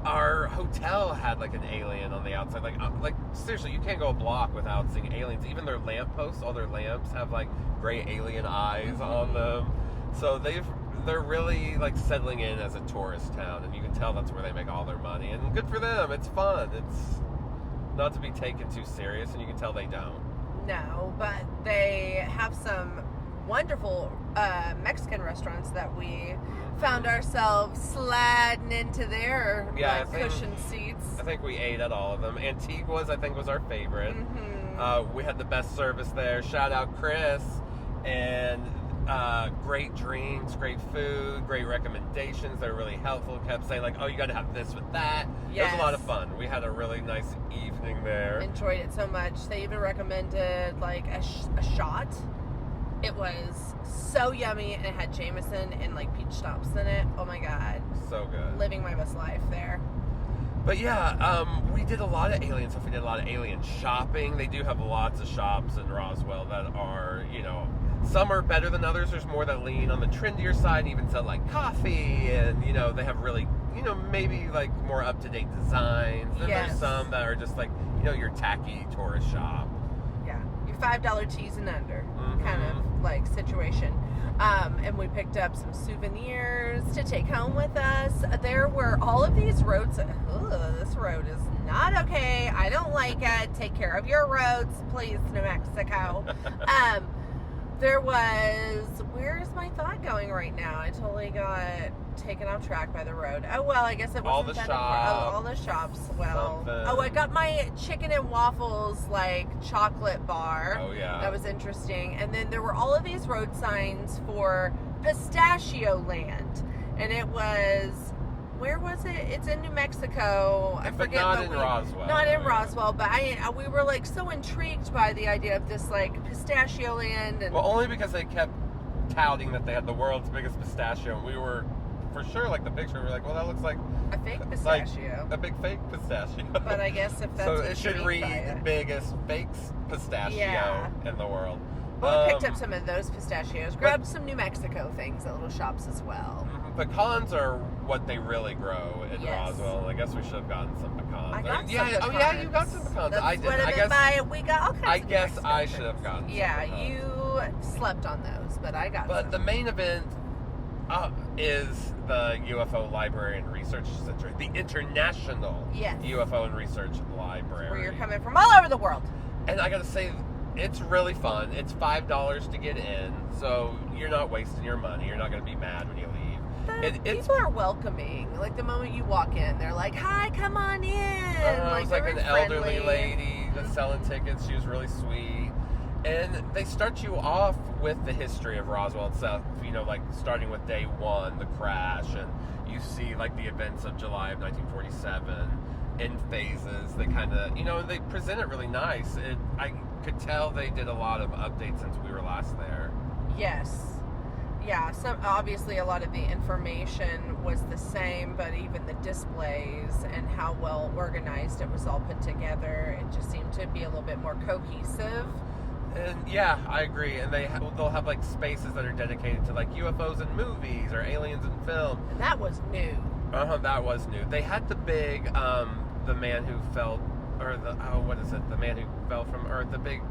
Our hotel had like an alien on the outside. Like seriously, you can't go a block without seeing aliens. Even their lampposts, all their lamps have like gray alien eyes on them. So they're really like settling in as a tourist town, and you can tell that's where they make all their money. And good for them. It's fun. It's not to be taken too serious, and you can tell they don't. No, but they have some wonderful Mexican restaurants that we found ourselves sliding into their cushion seats. I think we ate at all of them. Antigua's, I think, was our favorite. We had the best service there. Shout out Chris. And great drinks, great food, great recommendations. They were really helpful. Kept saying like, oh, you got to have this with that. Yes. It was a lot of fun. We had a really nice evening there. Enjoyed it so much. They even recommended like a shot. It was so yummy, and it had Jameson and like peach schnapps in it. Oh my god, so good. Living my best life there. But we did a lot of alien stuff. We did a lot of alien shopping. They do have lots of shops in Roswell that are, some are better than others. There's more that lean on the trendier side and even sell like coffee, and they have really, maybe like more up-to-date designs. Then there's some that are just like, your tacky tourist shop. Yeah, you like $5 tees and under Mm-hmm. kind of like situation. And we picked up some souvenirs to take home with us. There were all of these roads. This road is not okay. I don't like it. Take care of your roads, please, New Mexico. There was, where's my thought going right now? I totally got taken off track by the road. Oh, well, I guess it wasn't All the that shops. important. All the shops. Well, Something. I got my chicken and waffles, like, chocolate bar. Oh, yeah. That was interesting. And then there were all of these road signs for Pistachio Land. And it was, where was it? It's in New Mexico. I But forget. not but in we- Roswell. Not in Yeah. Roswell, but we were like so intrigued by the idea of this like Pistachio Land. And Well, only because they kept touting that they had the world's biggest pistachio. And we were, for sure, like the picture, we were like, well, that looks like a fake like pistachio. a big fake pistachio. But I guess if that's so what it should you mean read by it. biggest fake pistachio Yeah. in the world. Well, we picked up some of those pistachios. Grabbed some New Mexico things at little shops as well. Pecans are what they really grow in Yes. Roswell. I guess we should have gotten some pecans. I got yeah, some pecans. Oh yeah, you got some pecans. That's I did. what I guess. we got all kinds I of New guess Mexico I things. should have gotten. Yeah, some pecans. you slept on those, but I got But some. the main event is the UFO Library and Research Center, the International Yes. UFO and Research Library. Where you're coming from all over the world. And I gotta say, it's really fun. It's $5 to get in, so you're not wasting your money. You're not gonna be mad when you leave. It's People are welcoming. Like the moment you walk in, they're like, "Hi, come on in." it was like they're an elderly friendly. lady that's selling tickets. She was really sweet. And they start you off with the history of Roswell itself, you know, like starting with day one, the crash, and you see like the events of July of 1947 in phases. They kind of, you know, they present it really nice. I could tell they did a lot of updates since we were last there. Yes. Yeah, so obviously a lot of the information was the same, but even the displays and how well organized it was all put together, it just seemed to be a little bit more cohesive. And yeah, I agree. And they'll have like spaces that are dedicated to like UFOs in movies or aliens in film. And that was new. That was new. They had the big, the man who fell, or what is it? The man who fell from Earth. The big,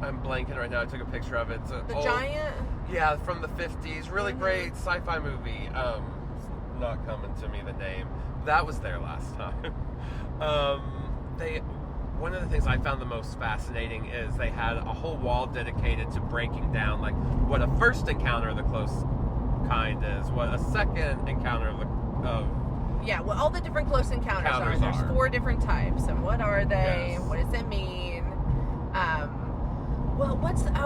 I'm blanking right now. I took a picture of it. It's The giant? Yeah, from the 50s. Really great sci-fi movie. Not coming to me the name. That was there last time. One of the things I found the most fascinating is they had a whole wall dedicated to breaking down like what a first encounter of the close kind is, what a second encounter of Yeah, well, all the different close encounters are. There's 4 different types, and what are they? Yes. What does it mean? Well,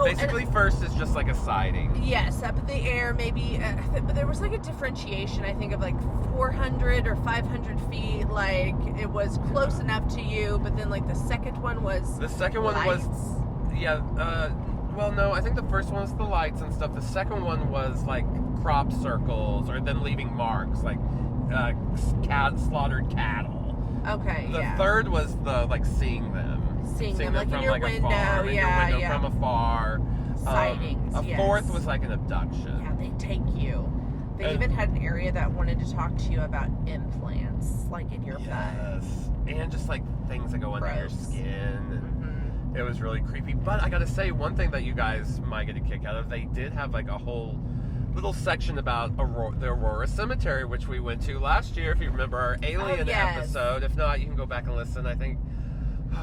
basically first is just like a sighting. Yes, up in the air, maybe. But there was like a differentiation, I think, of like 400 or 500 feet. Like it was close enough to you, but then like the second one was. The second one was, yeah. Well, no, I think the first one was the lights and stuff. The second one was like crop circles, or them leaving marks, like slaughtered cattle. Okay. The third was the like seeing them. Seeing them like from in your like window, afar, in your window from afar. Sightings. A fourth was like an abduction. Yeah, they take you. They And- even had an area that wanted to talk to you about implants, like in your butt. Yes, and just like things that go under your Gross. skin. And Mm-hmm. it was really creepy. But I gotta say, one thing that you guys might get a kick out of, they did have like a whole little section about the Aurora Cemetery, which we went to last year. If you remember our alien episode. If not, you can go back and listen. I think.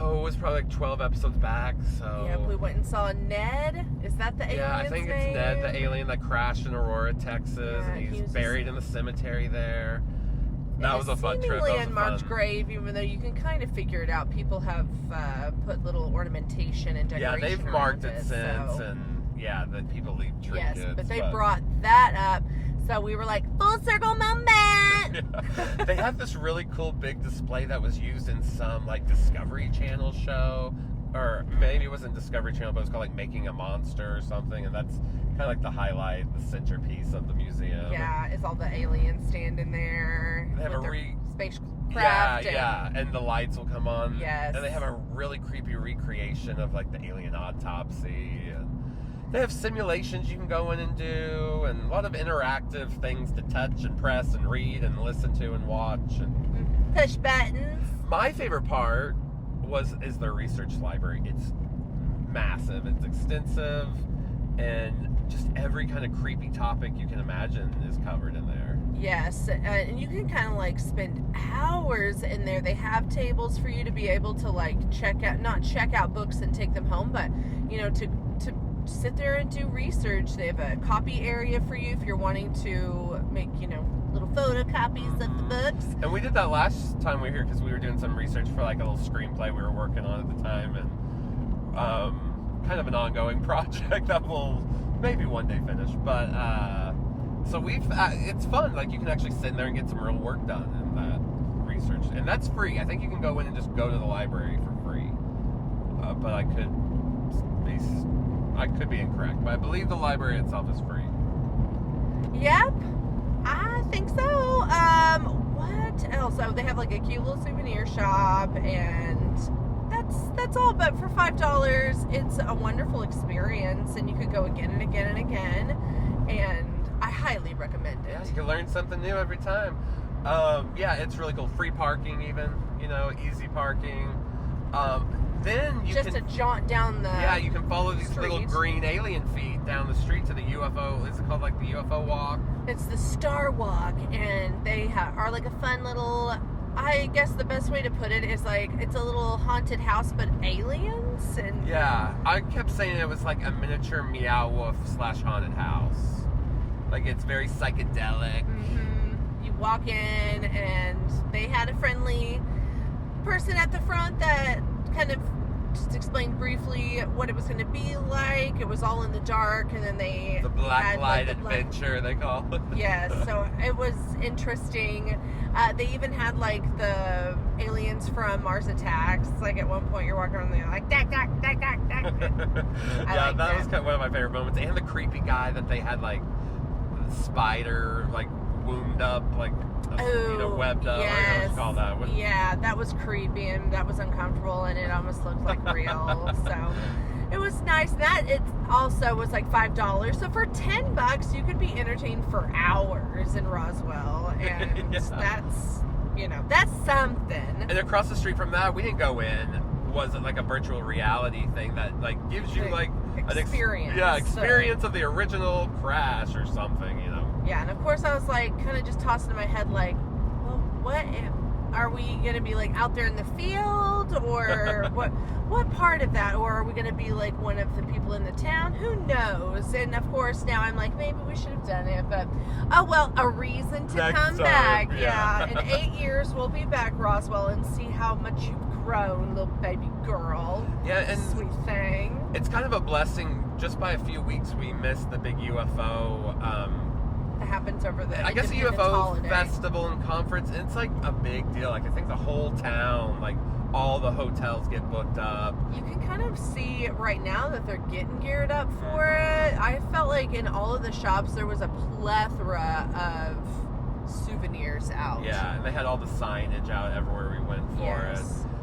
Oh, it was probably like 12 episodes back, so... Yep, we went and saw Ned. Is that the alien's Yeah, I think it's Ned, the alien that crashed in Aurora, Texas, Yeah, and he he's was buried in the cemetery there. That was a fun trip. That Seemingly was a unmarked fun... grave, even though you can kind of figure it out. People have put little ornamentation and decoration Yeah, they've around marked it since, so. and yeah, that people leave trinkets. Yes, but they brought that up, so we were like, full circle moment! Yeah. They had this really cool big display that was used in some like Discovery Channel show, or maybe it wasn't Discovery Channel, but it was called like Making a Monster or something, and that's kind of like the highlight, the centerpiece of the museum. Yeah, is all the aliens standing there They have with a their spacecraft. Yeah, and the lights will come on. Yes. And they have a really creepy recreation of like the alien autopsy. And they have simulations you can go in and do, and a lot of interactive things to touch and press and read and listen to and watch. And Push buttons. my favorite part is their research library. It's massive. It's extensive, and just every kind of creepy topic you can imagine is covered in there. Yes, and you can kind of like spend hours in there. They have tables for you to be able to like not check out books and take them home, but you know, to sit there and do research. They have a copy area for you if you're wanting to make, you know, little photocopies of the books. And we did that last time we were here because we were doing some research for like a little screenplay we were working on at the time, and kind of an ongoing project that we'll maybe one day finish. But so we've it's fun. Like you can actually sit in there and get some real work done in that research, and that's free. I think you can go in and just go to the library for free. But I could be incorrect, but I believe the library itself is free. Yep, I think so. What else? Oh, they have like a cute little souvenir shop, and that's all. But for $5, it's a wonderful experience, and you could go again and again and again. And I highly recommend it. Yeah, you can learn something new every time. Yeah, it's really cool. Free parking, even, you know, easy parking. Then you just can a jaunt down the you can follow these street. little green alien feet down the street to the UFO. Is it called like the UFO Walk? It's the Star Walk, and they are like a fun little. I guess the best way to put it is like it's a little haunted house, but aliens and. Yeah, I kept saying it was like a miniature Meow Wolf / haunted house. Like it's very psychedelic. Mm-hmm. You walk in, and they had a friendly person at the front that kind of just explained briefly what it was going to be like. It was all in the dark, and then they The Black had, Light like, the Adventure, they call it. Yes, so it was interesting. They even had like the aliens from Mars Attacks. Like at one point, you're walking around there like dak dak dak dak dak. Yeah, that was kind of one of my favorite moments. And the creepy guy that they had like the spider like wound up, like webbed up. Yes. I don't know what you call that. Yeah, that was creepy and that was uncomfortable, and it almost looked like real. So it was nice. That it also was like $5. So for $10, you could be entertained for hours in Roswell, and that's something. And across the street from that, we didn't go in. Was it like a virtual reality thing that like gives you like experience? Experience of the original crash or something, you know? Yeah, and of course I was like kind of just tossing in my head like, well, what are we going to be like out there in the field, or what part of that, or are we going to be like one of the people in the town? Who knows? And of course now I'm like, maybe we should have done it, but oh well, a reason to Next come time, back. yeah. In 8 years we'll be back, Roswell, and see how much you've grown, little baby girl. Yeah, and sweet thing. It's kind of a blessing. Just by a few weeks, we missed the big UFO. That happens over the I guess a Independence UFO holiday. festival and conference. It's like a big deal. Like I think the whole town, like all the hotels get booked up. You can kind of see right now that they're getting geared up for it. I felt like in all of the shops there was a plethora of souvenirs out. Yeah, and they had all the signage out everywhere we went for it.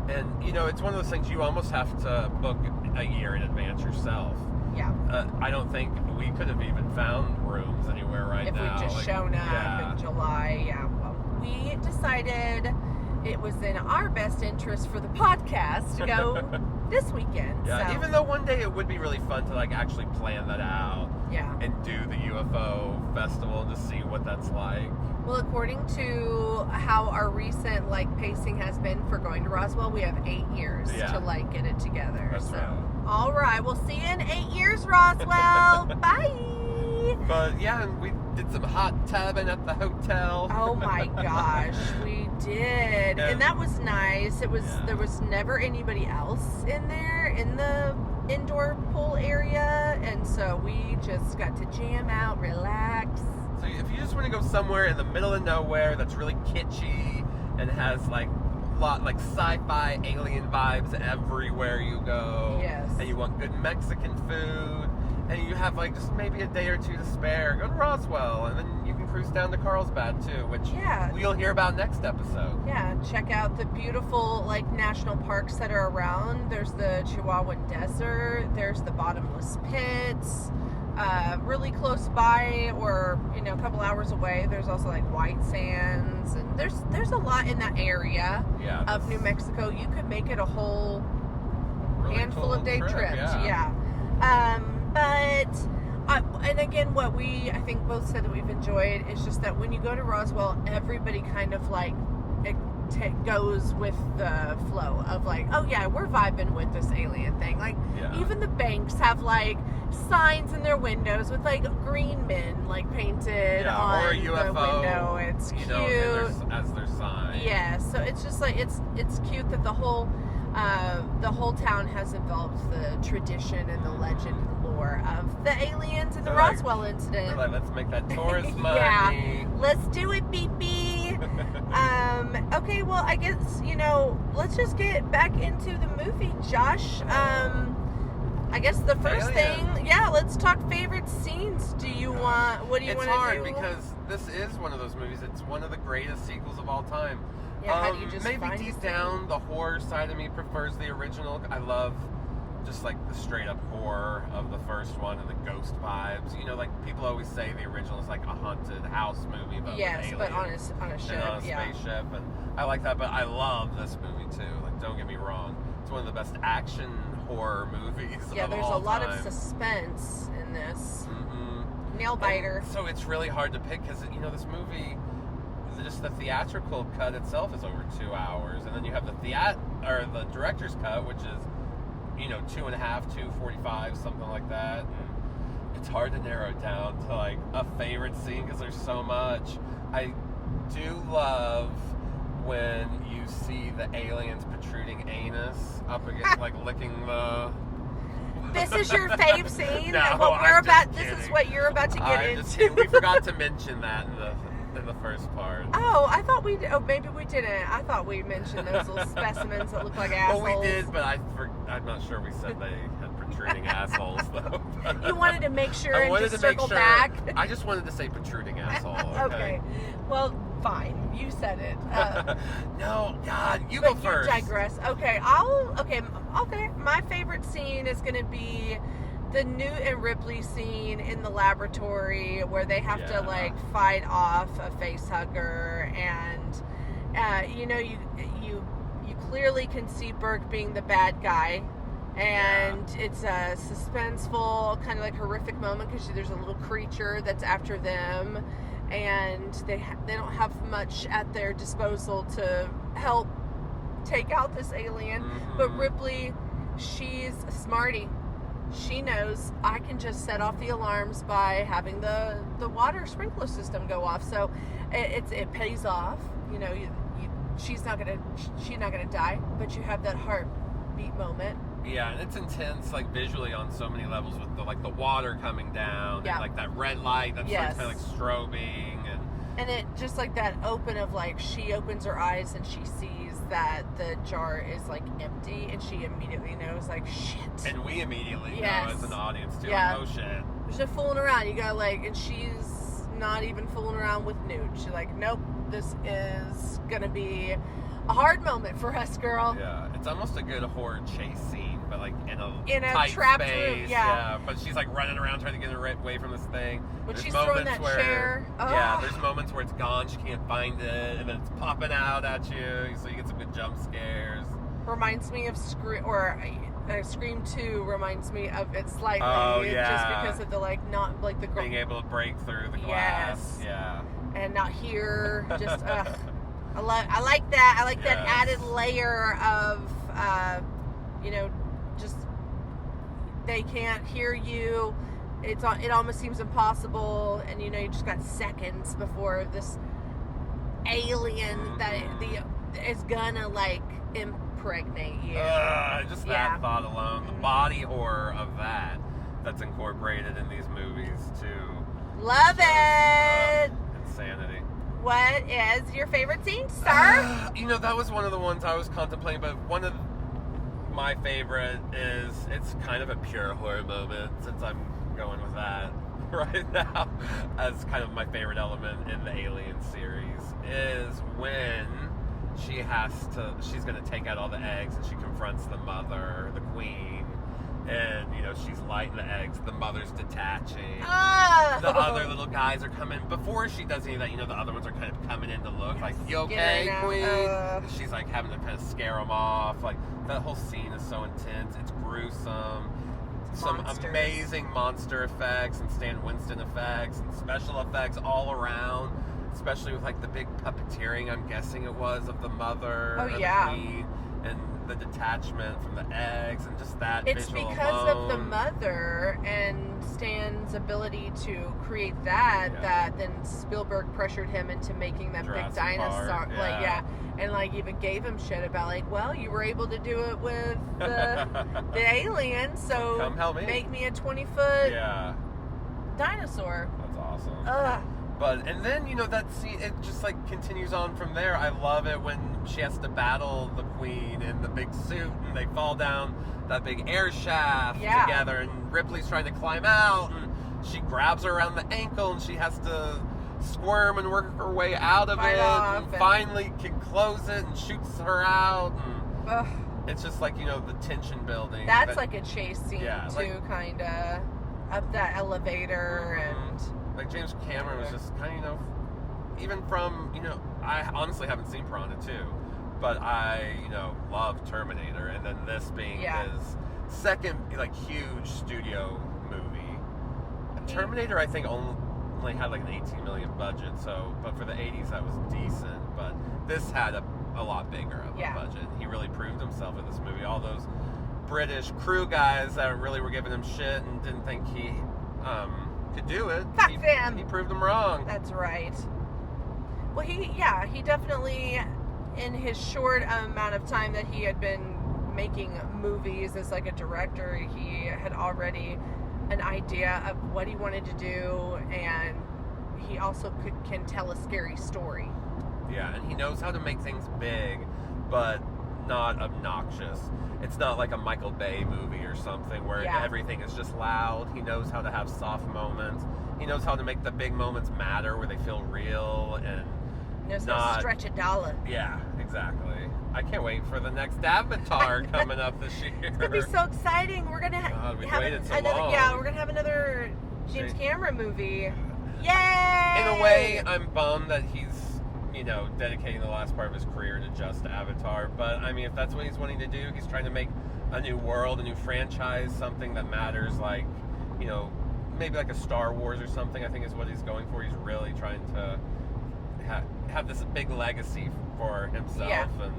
And, you know, it's one of those things you almost have to book a year in advance yourself. Yeah. I don't think we could have even found rooms anywhere right if now. we just shown up in July. Yeah. Well, we decided it was in our best interest for the podcast to go this weekend. Yeah, so. even though one day it would be really fun to like actually plan that out. Yeah. And do the UFO festival to see what that's like. Well, according to how our recent like pacing has been for going to Roswell, we have 8 years to like get it together. That's right. All right, we'll see you in 8 years, Roswell. Bye. But yeah, and we did some hot tubbing at the hotel. Oh my gosh, we did, and that was nice. It was there was never anybody else in there in the indoor pool area, and so we just got to jam out, relax. So if you just want to go somewhere in the middle of nowhere that's really kitschy and has like sci-fi alien vibes everywhere you go, and you want good Mexican food, and you have like just maybe a day or two to spare, go to Roswell, and then you can cruise down to Carlsbad too, which we'll hear about next episode. Yeah, check out the beautiful like national parks that are around. There's the Chihuahuan Desert, there's the Bottomless Pits. Really close by, or a couple hours away, there's also like White Sands, and there's a lot in that area of New Mexico. You could make it a whole really handful cool of day trip, trips. yeah. And again, what I think both said that we've enjoyed is just that when you go to Roswell, everybody kind of like goes with the flow of like, oh yeah, we're vibing with this alien thing. Like even the banks have like signs in their windows with like green men like painted on or a UFO, the window. It's cute. As their sign. Yeah, so it's just like it's cute that the whole town has involved the tradition and the legend and lore of the aliens and the Roswell incident. They're like, let's make that tourist money. Yeah, let's do it, beep. Okay, well, I guess, let's just get back into the movie, Josh. I guess the first thing, let's talk favorite scenes. What do you want to do? It's hard because this is one of those movies. It's one of the greatest sequels of all time. Yeah, how do you just maybe find deep these down, things? the horror side of me prefers the original. I love just like the straight up horror of the first one and the ghost vibes. Like people always say the original is like a haunted house movie, but with aliens but on a ship, and on a spaceship, and I like that. But I love this movie too. Like, don't get me wrong, it's one of the best action horror movies. Yeah, of there's all a lot time. of suspense in this. Mm-hmm. Nail biter. And so it's really hard to pick because this movie, just the theatrical cut itself is over 2 hours, and then you have the director's cut, which is 2.5, 2:45, something like that. And it's hard to narrow it down to like a favorite scene because there's so much. I do love when you see the aliens protruding anus up against, like licking the. This is your fave scene. No, and what I'm just this is kidding. what you're about to get I'm into. just kidding. We forgot to mention that in the first part. Oh, I thought we did. Oh, maybe we didn't. I thought we mentioned those little specimens that look like assholes. Well, we did, but I'm not sure we said they had protruding assholes, though. You wanted to make sure I and wanted just to make circle sure. back. I just wanted to say protruding asshole. Okay. Well, fine. You said it. No, God, you go But first. you digress. Okay, Okay. My favorite scene is going to be the Newt and Ripley scene in the laboratory where they have to like fight off a face hugger, and you clearly can see Burke being the bad guy, and it's a suspenseful kind of like horrific moment because there's a little creature that's after them, and they don't have much at their disposal to help take out this alien. But Ripley, she's a smarty. She knows I can just set off the alarms by having the water sprinkler system go off. So it pays off. She's not gonna die, but you have that heartbeat moment. Yeah, and it's intense, like visually on so many levels with the water coming down, and like that red light that starts kind of like strobing, and it just like that open of like she opens her eyes and she sees that the jar is like empty, and she immediately knows like shit. And we immediately know as an audience too, like, oh shit. She's not fooling around. You gotta and she's not even fooling around with Newt. She's like, nope, this is gonna be a hard moment for us, girl. Yeah, it's almost a good horror chase scene, but like in a tight trapped space. room. Yeah, but she's like running around trying to get away from this thing. When There's she's throwing moments that chair. Yeah, there's moments where it's gone, she can't find it, and then it's popping out at you, so you get some good jump scares. Reminds me of Scream 2 reminds me of it slightly. Oh, yeah. Just because of the the being able to break through the glass. Yeah. And not hear just I like that. I like that added layer of just they can't hear you. It almost seems impossible, and you just got seconds before this alien that is gonna impregnate you. Just that thought alone, the body horror of that's incorporated in these movies too. Love it. Insanity. What is your favorite scene, sir? That was one of the ones I was contemplating, but one of my favorite is, it's kind of a pure horror moment, since I'm going with that right now as kind of my favorite element in the Alien series, is when she's going to take out all the eggs and she confronts the mother, the queen, And, you know, she's lighting the eggs. The mother's detaching. Oh. The other little guys are coming. Before she does any of that, you know, the other ones are kind of coming in to look. Like, you okay, Scaring queen? them. She's, like, having to kind of scare them off. Like, that whole scene is so intense. It's gruesome. Some Monsters. amazing monster effects and Stan Winston effects and special effects all around. Especially with, like, the big puppeteering, I'm guessing it was, of the mother Oh, or yeah. the queen. And the detachment from the eggs and just that It's visual because alone. of the mother and Stan's ability to create that Yeah. that then Spielberg pressured him into making that Jurassic big dinosaur. Park, Like, yeah. and like even gave him shit about like, well, you were able to do it with the alien, so Come help me. make me a 20-foot Yeah, dinosaur. that's awesome. Ugh. But, and then, you know, that scene, it just, like, continues on from there. I love it when she has to battle the queen in the big suit, and they fall down that big air shaft Yeah. together, and Ripley's trying to climb out, and she grabs her around the ankle, and she has to squirm and work her way out of Fight it, off, and and- finally can close it, and shoots her out, and Ugh. it's just, like, you know, the tension building. That's that- like a chase scene Yeah, too, like- kind of up that elevator Mhm. and. Like, James Cameron was just kind of, you know, even from, you know, I honestly haven't seen Piranha 2, but I, you know, love Terminator, and then this being Yeah. his second, like, huge studio movie. Terminator, I think, only had, like, an 18 million budget, so, but for the 80s, that was decent, but this had a lot bigger of Yeah. a budget. He really proved himself in this movie. All those British crew guys that really were giving him shit and didn't think he, could do it. Fuck them. He proved them wrong. That's right. Well, he definitely, in his short amount of time that he had been making movies as like a director, he had already an idea of what he wanted to do, and he also can tell a scary story. Yeah, and he knows how to make things big, but not obnoxious. It's not like a Michael Bay movie or something where Yeah. everything is just loud. He knows how to have soft moments. He knows how to make the big moments matter where they feel real and Knows how to not. stretch a dollar. Yeah, exactly. I can't wait for the next Avatar coming up this year. It's gonna be so exciting. We're gonna God, we've have waited so another. long. Yeah, we're gonna have another James See? Cameron movie. Yay! In a way, I'm bummed that he's, you know, dedicating the last part of his career to just Avatar. But, I mean, if that's what he's wanting to do, he's trying to make a new world, a new franchise, something that matters, like, you know, maybe like a Star Wars or something, I think is what he's going for. He's really trying to have this big legacy for himself Yeah. and,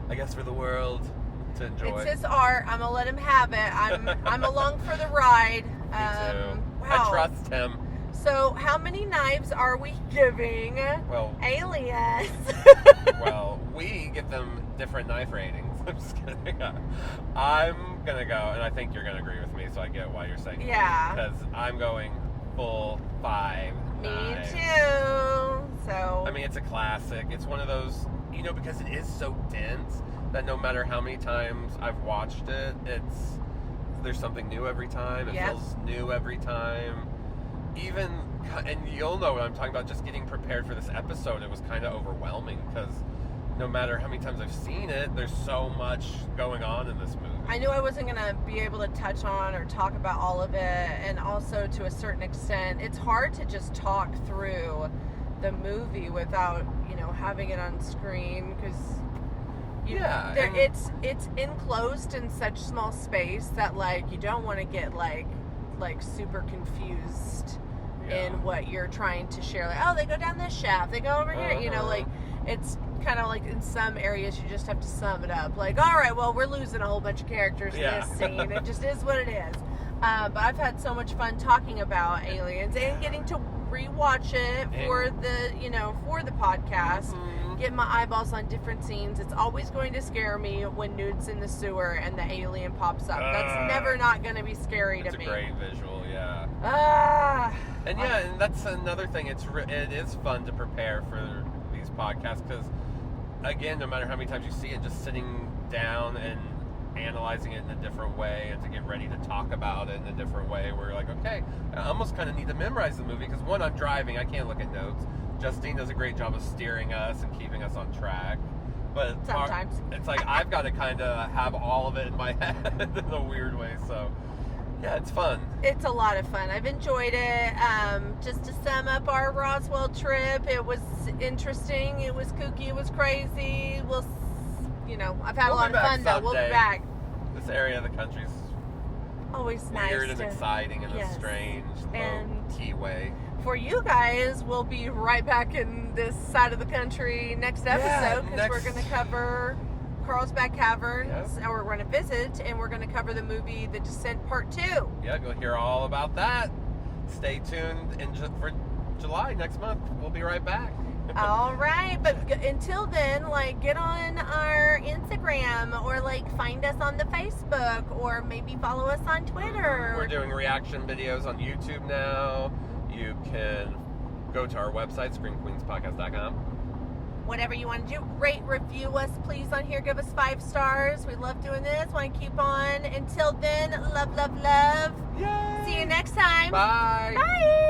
I guess, for the world to enjoy. It's his art. I'm gonna let him have it. I'm along for the ride. Me too. Wow. I trust him. So, how many knives are we giving Well, Aliens? well, we give them different knife ratings. I'm just kidding. I'm gonna go, and I think you're gonna agree with me, so I get why you're saying Yeah. because I'm going full 5 Me knives. too. So, I mean, it's a classic. It's one of those, you know, because it is so dense that no matter how many times I've watched it, there's something new every time. It Yep. feels new every time. Even, and you'll know what I'm talking about, just getting prepared for this episode, it was kind of overwhelming because no matter how many times I've seen it, there's so much going on in this movie. I knew I wasn't going to be able to touch on or talk about all of it, and also to a certain extent, it's hard to just talk through the movie without, you know, having it on screen because Yeah, and- it's enclosed in such small space that like you don't want to get like super confused Yeah. in what you're trying to share. Like, oh, they go down this shaft, they go over here, you know, Uh-huh. like it's kind of like in some areas you just have to sum it up. Like, all right, well, we're losing a whole bunch of characters Yeah. in this scene. It just is what it is. But I've had so much fun talking about Aliens and getting to rewatch it for the podcast. Mhm. Get my eyeballs on different scenes. It's always going to scare me when Nude's in the sewer and the alien pops up. That's never not going to be scary It's to me. a great visual, yeah. And And that's another thing. It is fun to prepare for these podcasts because, again, no matter how many times you see it, just sitting down and analyzing it in a different way and to get ready to talk about it in a different way, we're like, okay, I almost kind of need to memorize the movie because, one, I'm driving, I can't look at notes. Justine does a great job of steering us and keeping us on track. But Sometimes. it's like I've got to kind of have all of it in my head in a weird way. So, yeah, it's fun. It's a lot of fun. I've enjoyed it. Just to sum up our Roswell trip, it was interesting. It was kooky. It was crazy. I've had a lot of fun though. We'll be back. This area of the country's Always nice. weird and exciting in yes. a strange, low-key way. For you guys, we'll be right back in this side of the country next episode because we're going to cover Carlsbad Caverns, or we're going to visit, and we're going to cover the movie The Descent Part 2. Yeah, you'll hear all about that. Stay tuned for July next month. We'll be right back. All right, but until then, get on our Instagram or find us on the Facebook or maybe follow us on Twitter. We're doing reaction videos on YouTube now. You can go to our website, screamqueenspodcast.com. Whatever you want to do, rate, review us, please, on here. Give us 5 stars. We love doing this. Want to keep on. Until then, love, love, love. Yay! See you next time. Bye. Bye.